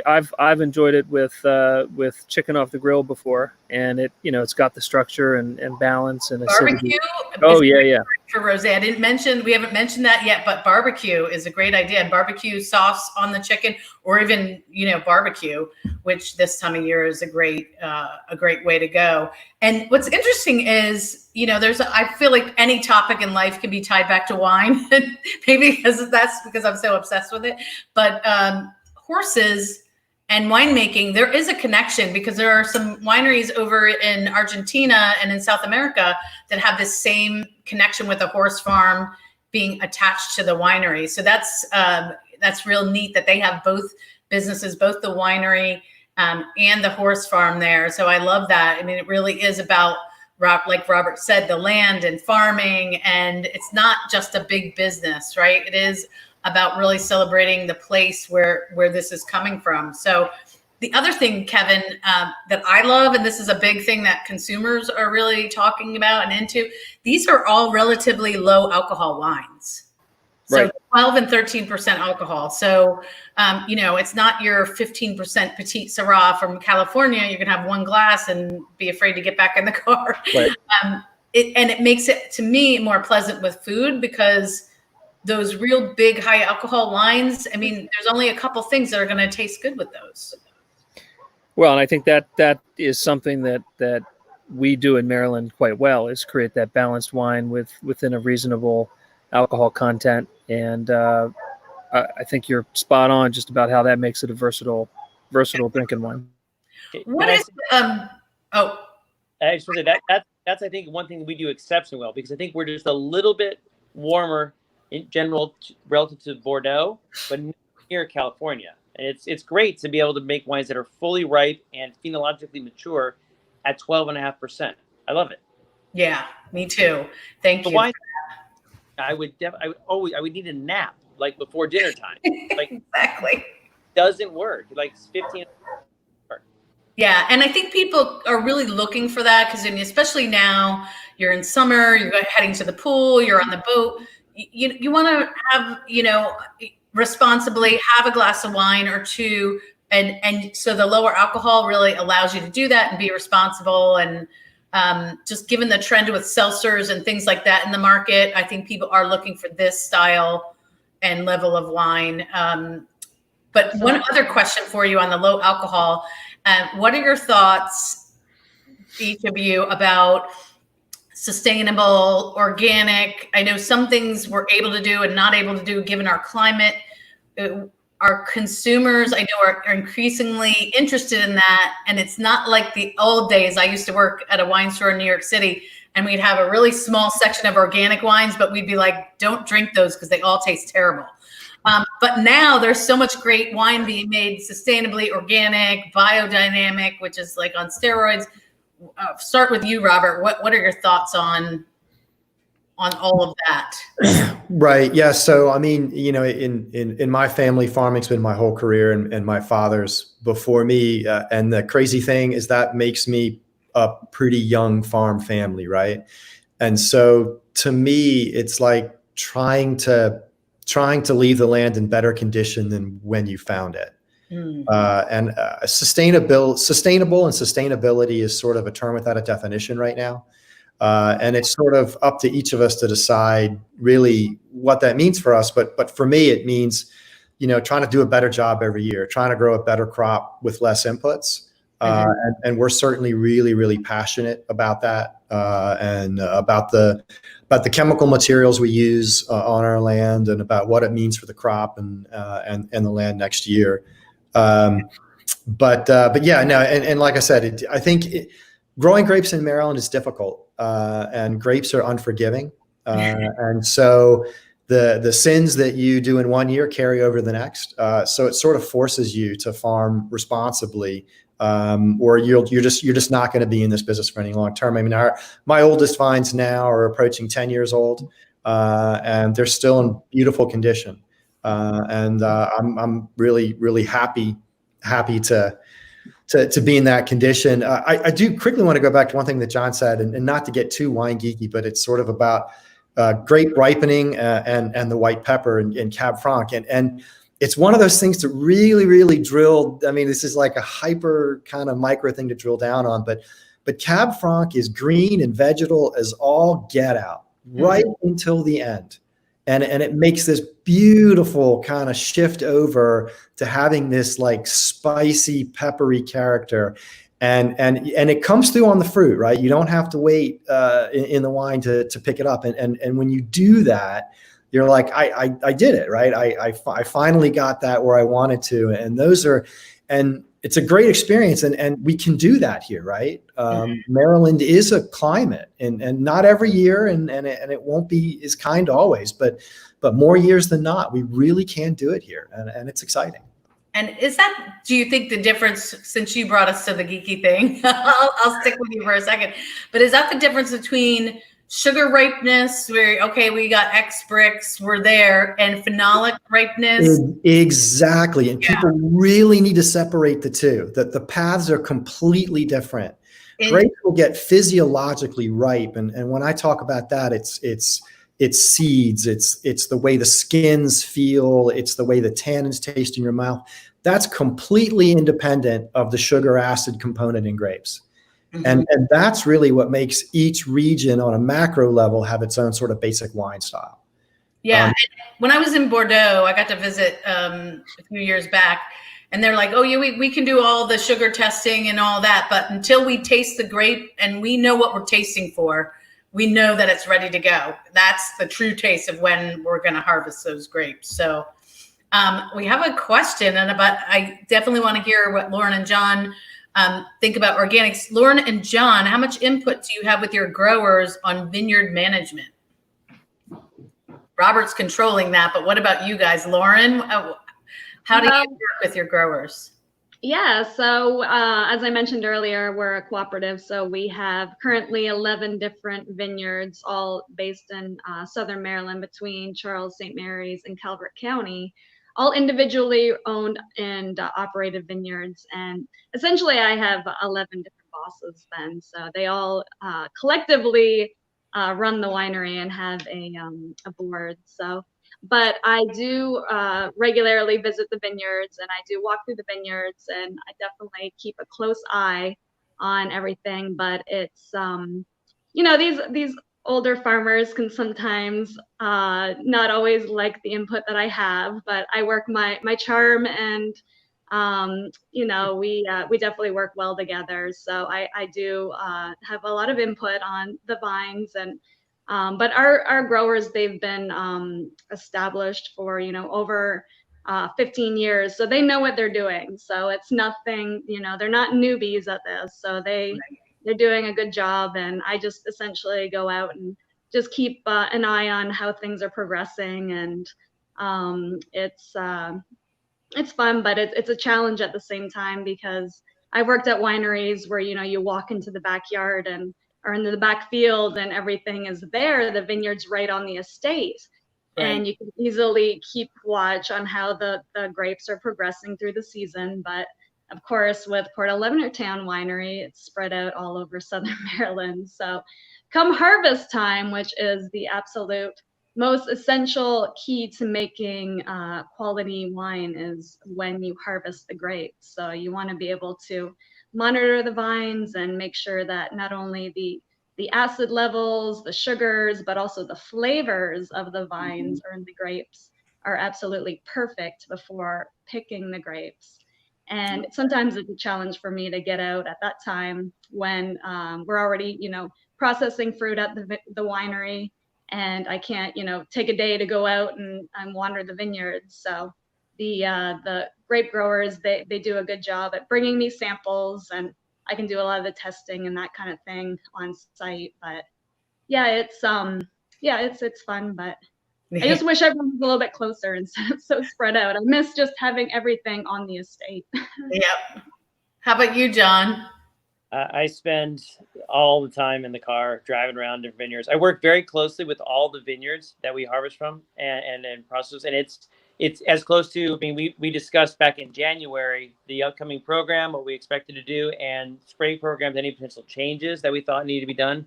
I've enjoyed it with chicken off the grill before, and it's got the structure and balance and acidity. Barbecue. Oh yeah. For rosé, we haven't mentioned that yet, but barbecue is a great idea. And barbecue sauce on the chicken, or even barbecue, which this time of year is a great way to go. And what's interesting is I feel like any topic in life can be tied back to wine, maybe that's because I'm so obsessed with it. But horses and winemaking, there is a connection, because there are some wineries over in Argentina and in South America that have this same connection with a horse farm being attached to the winery. So that's real neat that they have both businesses, both the winery and the horse farm there. So I love that. It really is about, like Robert said, the land and farming, and it's not just a big business, right? It is about really celebrating the place where this is coming from. So the other thing, Kevin, that I love, and this is a big thing that consumers are really talking about and into, these are all relatively low alcohol wines. So right. 12 and 13% alcohol. So, it's not your 15% Petite Syrah from California. You can have one glass and be afraid to get back in the car. Right. It makes it, to me, more pleasant with food, because those real big high alcohol wines, there's only a couple things that are going to taste good with those. Well, and I think that is something that we do in Maryland quite well, is create that balanced wine within a reasonable alcohol content. And I think you're spot on just about how that makes it a versatile drinking wine. What is I just want to say that's, I think, one thing we do exceptionally well, because I think we're just a little bit warmer in general relative to Bordeaux, but near California. And it's great to be able to make wines that are fully ripe and phenologically mature at 12.5%. I love it. Yeah, me too. Thank The you. wine, I would need a nap like before dinner time. Like Exactly. doesn't work. Like 15. Yeah, and I think people are really looking for that because, especially now, you're in summer, you're heading to the pool, you're on the boat. You want to have, responsibly have a glass of wine or two, and so the lower alcohol really allows you to do that and be responsible. And just given the trend with seltzers and things like that in the market, I think people are looking for this style and level of wine. But one other question for you on the low alcohol. What are your thoughts, each of you, about sustainable, organic? I know some things we're able to do and not able to do given our climate. Our consumers, I know, are increasingly interested in that. And it's not like the old days. I used to work at a wine store in New York City, and we'd have a really small section of organic wines, but we'd be like, don't drink those because they all taste terrible. But now there's so much great wine being made sustainably, organic, biodynamic, which is like on steroids. Start with you, Robert. What are your thoughts on all of that? Right. Yeah. So, I mean, in my family, farming's been my whole career, and my father's before me. And the crazy thing is that makes me a pretty young farm family. Right. And so to me, it's like trying to leave the land in better condition than when you found it. Sustainable and sustainability is sort of a term without a definition right now. And it's sort of up to each of us to decide really what that means for us. But for me, it means, trying to do a better job every year, trying to grow a better crop with less inputs. And we're certainly really, really passionate about that, and about the chemical materials we use on our land, and about what it means for the crop and the land next year. But yeah, no, and like I said, I think growing grapes in Maryland is difficult, and grapes are unforgiving, and so the sins that you do in one year carry over the next. So it sort of forces you to farm responsibly. Or you're just not going to be in this business for any long term. I mean, my oldest vines now are approaching 10 years old, and they're still in beautiful condition. And I'm really, really happy to be in that condition. I do quickly want to go back to one thing that John said, and not to get too wine geeky, but it's sort of about grape ripening and the white pepper and Cab Franc. And it's one of those things to really, really drill. I mean, this is like a hyper kind of micro thing to drill down on, but Cab Franc is green and vegetal as all get out right until the end. And it makes this beautiful kind of shift over to having this like spicy, peppery character. And it comes through on the fruit, right? You don't have to wait in the wine to pick it up. And when you do that, you're like, I did it, right? I finally got that where I wanted to. And it's a great experience. And we can do that here, right? Maryland is a climate, and not every year, and it won't be as kind always, but more years than not, we really can do it here. And it's exciting. And do you think the difference, since you brought us to the geeky thing, I'll stick with you for a second, but is that the difference between sugar ripeness, where, okay, we got X bricks, we're there, and phenolic ripeness? Exactly. And people really need to separate the two, that the paths are completely different. Grapes will get physiologically ripe. And when I talk about that, it's seeds, it's the way the skins feel, it's the way the tannins taste in your mouth. That's completely independent of the sugar acid component in grapes. And that's really what makes each region on a macro level have its own sort of basic wine style. Yeah. When I was in Bordeaux, I got to visit a few years back, and they're like, oh, yeah, we can do all the sugar testing and all that, but until we taste the grape and we know what we're tasting for, we know that it's ready to go. That's the true taste of when we're going to harvest those grapes. So we have a question, but I definitely want to hear what Lauren and John think about organics. Lauren and John, how much input do you have with your growers on vineyard management? Robert's controlling that, but what about you guys? Lauren, how do you work with your growers? Yeah, so as I mentioned earlier, we're a cooperative, so we have currently 11 different vineyards, all based in Southern Maryland between Charles, St. Mary's, and Calvert County, all individually owned and operated vineyards. And essentially I have 11 different bosses then, so they all collectively run the winery and have a board. But I do regularly visit the vineyards, and I do walk through the vineyards, and I definitely keep a close eye on everything. But it's, these older farmers can sometimes not always like the input that I have, but I work my charm, and we definitely work well together. So I do have a lot of input on the vines, and but our growers, they've been established for over 15 years, so they know what they're doing. So it's nothing, they're not newbies at this, so they're doing a good job. And I just essentially go out and just keep an eye on how things are progressing. And it's fun, but it's a challenge at the same time, because I worked at wineries where you walk into the backyard or in the back field and everything is there. The vineyard's right on the estate. Right. And you can easily keep watch on how the grapes are progressing through the season. But of course, with Leonardtown Winery, it's spread out all over Southern Maryland. So come harvest time, which is the absolute most essential key to making quality wine, is when you harvest the grapes. So you want to be able to monitor the vines and make sure that not only the acid levels, the sugars, but also the flavors of the vines or in the grapes are absolutely perfect before picking the grapes. And sometimes it's a challenge for me to get out at that time when we're already, processing fruit at the winery, and I can't, take a day to go out and wander the vineyards. So the grape growers, they do a good job at bringing me samples, and I can do a lot of the testing and that kind of thing on site. But yeah, it's fun, but I just wish everyone was a little bit closer instead of so spread out. I miss just having everything on the estate. Yep. How about you, John? I spend all the time in the car driving around different vineyards. I work very closely with all the vineyards that we harvest from and process. And it's as close to, we discussed back in January the upcoming program, what we expected to do, and spray programs, any potential changes that we thought needed to be done.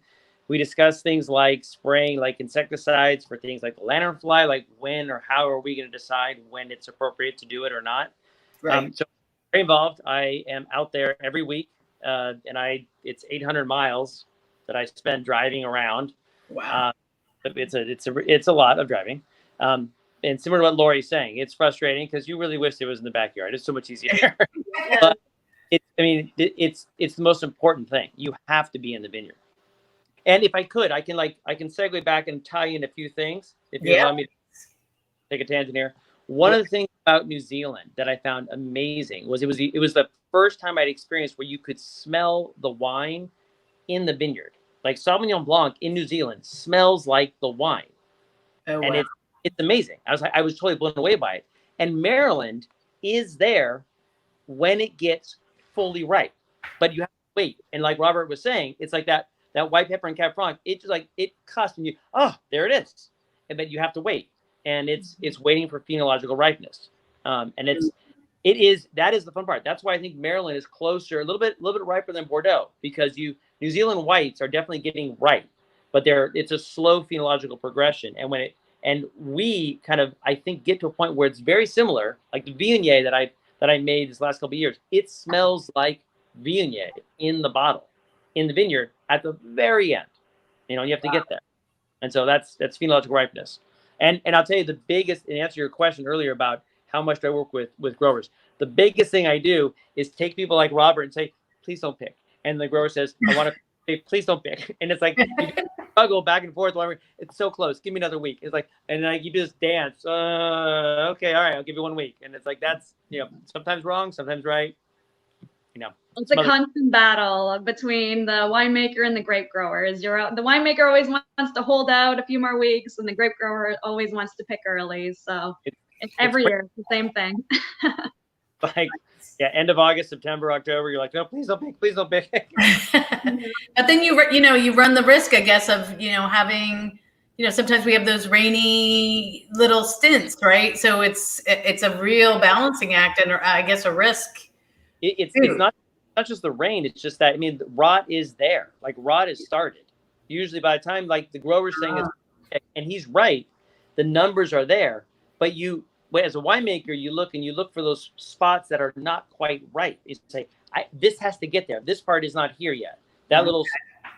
We discussed things like spraying like insecticides for things like the lanternfly, like when or how are we going to decide when it's appropriate to do it or not. Right. So very involved. I am out there every week. And it's 800 miles that I spend driving around. Wow. It's a lot of driving. And similar to what Laurie's saying, it's frustrating because you really wish it was in the backyard. It's so much easier. But it's the most important thing. You have to be in the vineyard. And if I could, I can segue back and tie in a few things. If you allow me to take a tangent here. One of the things about New Zealand that I found amazing was it was the first time I'd experienced where you could smell the wine in the vineyard. Like Sauvignon Blanc in New Zealand smells like the wine. Oh, and wow. it's amazing. I was totally blown away by it. And Maryland is there when it gets fully ripe, but you have to wait. And like Robert was saying, it's like that white pepper and Cab Franc. It's just like it cuts and you, there it is. And then you have to wait. And it's waiting for phenological ripeness. And that is the fun part. That's why I think Maryland is closer, a little bit riper than Bordeaux, because New Zealand whites are definitely getting ripe, but it's a slow phenological progression. And we kind of, I think, get to a point where it's very similar, like the Viognier that I made this last couple of years. It smells like Viognier in the bottle, in the vineyard at the very end. You have to get there. And so that's phenological ripeness. And I'll tell you the biggest, in answer to your question earlier about how much do I work with growers, the biggest thing I do is take people like Robert and say, please don't pick. And the grower says, I want to say, please don't pick. And it's like, you struggle back and forth. It's so close. Give me another week. It's like, and like you just dance. Okay, all right, I'll give you 1 week. And it's like, that's, sometimes wrong, sometimes right. It's a constant battle between the winemaker and the grape growers. The winemaker always wants to hold out a few more weeks, and the grape grower always wants to pick early. So it's every year it's the same thing. Like, yeah, end of August, September, October, you're like, no, please don't pick, please don't pick. But then you run the risk, I guess, of having, sometimes we have those rainy little stints, right? So it's a real balancing act, and I guess a risk. It's not just the rain. It's just that, the rot is there. Like, rot is started. Usually by the time, like, the grower's saying is, and he's right, the numbers are there. But as a winemaker, you look for those spots that are not quite right. You say, this has to get there. This part is not here yet. That little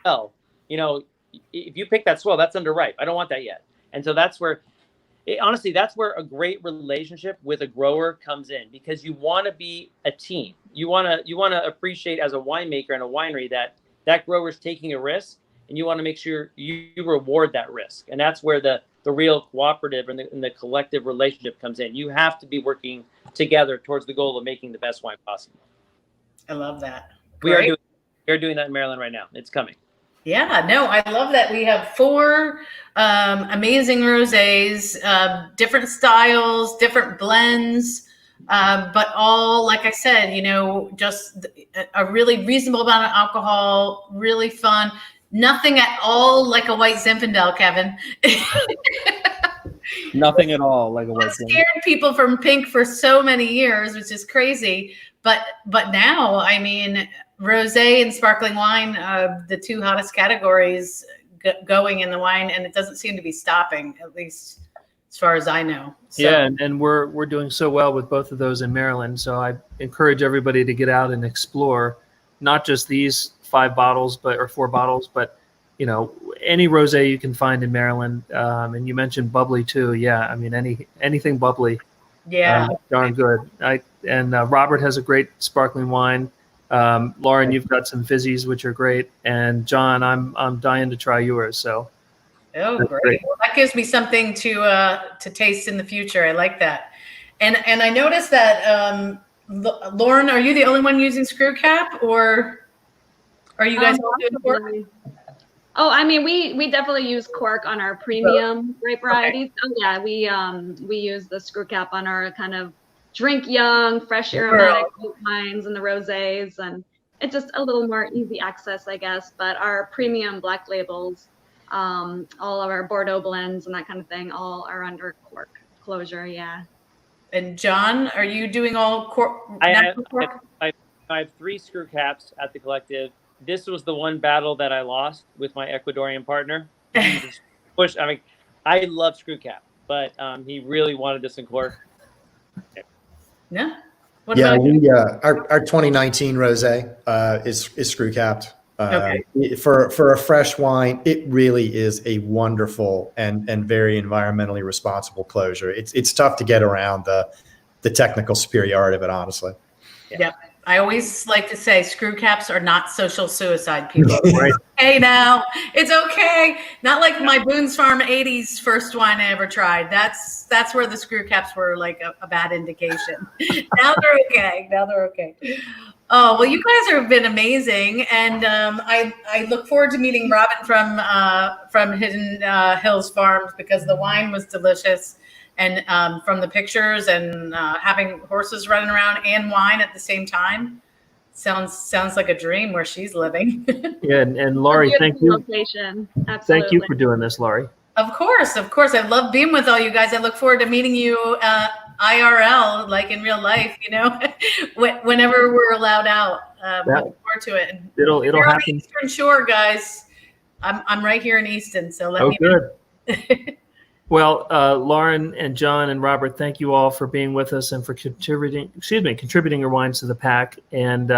swell, if you pick that swell, that's underripe. I don't want that yet. And so that's where, honestly, that's where a great relationship with a grower comes in, because you want to be a team. You want to appreciate, as a winemaker and a winery, that grower's taking a risk, and you want to make sure you reward that risk. And that's where the real cooperative and the collective relationship comes in. You have to be working together towards the goal of making the best wine possible. I love that. We are doing that in Maryland right now. It's coming. Yeah, no, I love that. We have 4 amazing rosés, different styles, different blends, but all, like I said, just a really reasonable amount of alcohol, really fun. Nothing at all like a white Zinfandel, Kevin. Nothing at all like a white Zinfandel. Scared people from pink for so many years, which is crazy. But now, rosé and sparkling wine, the 2 hottest categories going in the wine, and it doesn't seem to be stopping, at least as far as I know. So. Yeah, and we're doing so well with both of those in Maryland. So I encourage everybody to get out and explore, not just these 5 bottles, or 4 bottles, but any rosé you can find in Maryland. And you mentioned bubbly too. Yeah, anything bubbly. Yeah, darn good. Robert has a great sparkling wine. Lauren, you've got some fizzies which are great, and John, I'm dying to try yours. So, great. Well, that gives me something to taste in the future. I like that. And I noticed that Lauren, are you the only one using screw cap, or are you guys all doing cork? Oh, we definitely use cork on our premium grape varieties. Okay. Oh yeah, we use the screw cap on our kind of drink young, fresh aromatic wines and the rosés, and it's just a little more easy access, I guess. But our premium black labels, all of our Bordeaux blends and that kind of thing, all are under cork closure. Yeah. And John, are you doing all cork? I have 3 screw caps at the collective. This was the one battle that I lost with my Ecuadorian partner. I love screw cap, but he really wanted this in cork. Yeah. Our 2019 rosé is screw capped. For a fresh wine, it really is a wonderful and very environmentally responsible closure. It's tough to get around the technical superiority of it, honestly. Yep. I always like to say screw caps are not social suicide, people. Right. Hey, now it's okay. Not like my Boone's Farm 80s first wine I ever tried. That's where the screw caps were like a bad indication. Now they're okay. Oh, well, you guys have been amazing. And I look forward to meeting Robin from Hidden Hills Farms, because the wine was delicious. And from the pictures and having horses running around and wine at the same time sounds like a dream where she's living. Yeah, and Laurie, thank you. Location. Absolutely. Thank you for doing this, Laurie. Of course. I love being with all you guys. I look forward to meeting you IRL, like in real life, whenever we're allowed out. Looking forward to it. And it'll happen. On the Eastern Shore, guys. I'm right here in Easton, so let me know. Good. Well, Lauren and John and Robert, thank you all for being with us and for contributing your wines to the pack. And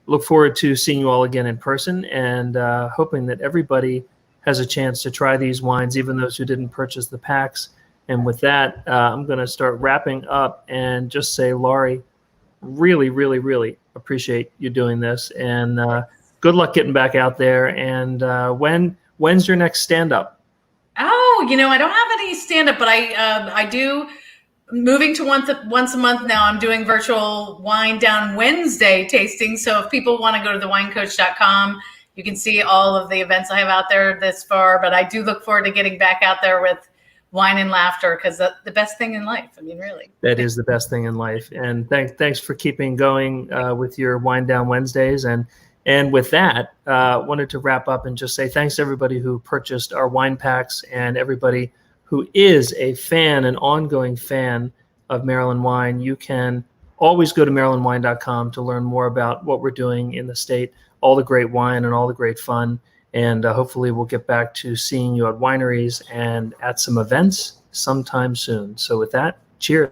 look forward to seeing you all again in person, and hoping that everybody has a chance to try these wines, even those who didn't purchase the packs. And with that, I'm going to start wrapping up and just say, Laurie, really, really, really appreciate you doing this. And good luck getting back out there. And when's your next stand-up? Oh, I don't have any stand-up, but I do moving to once a month now. I'm doing virtual Wine Down Wednesday tasting. So if people want to go to thewinecoach.com, you can see all of the events I have out there this far. But I do look forward to getting back out there with wine and laughter, because that's the best thing in life. I mean, really. That is the best thing in life. And thanks for keeping going with your Wine Down Wednesdays. And with that, wanted to wrap up and just say thanks to everybody who purchased our wine packs and everybody who is a fan, an ongoing fan of Maryland wine. You can always go to marylandwine.com to learn more about what we're doing in the state, all the great wine and all the great fun. And hopefully we'll get back to seeing you at wineries and at some events sometime soon. So with that, cheers.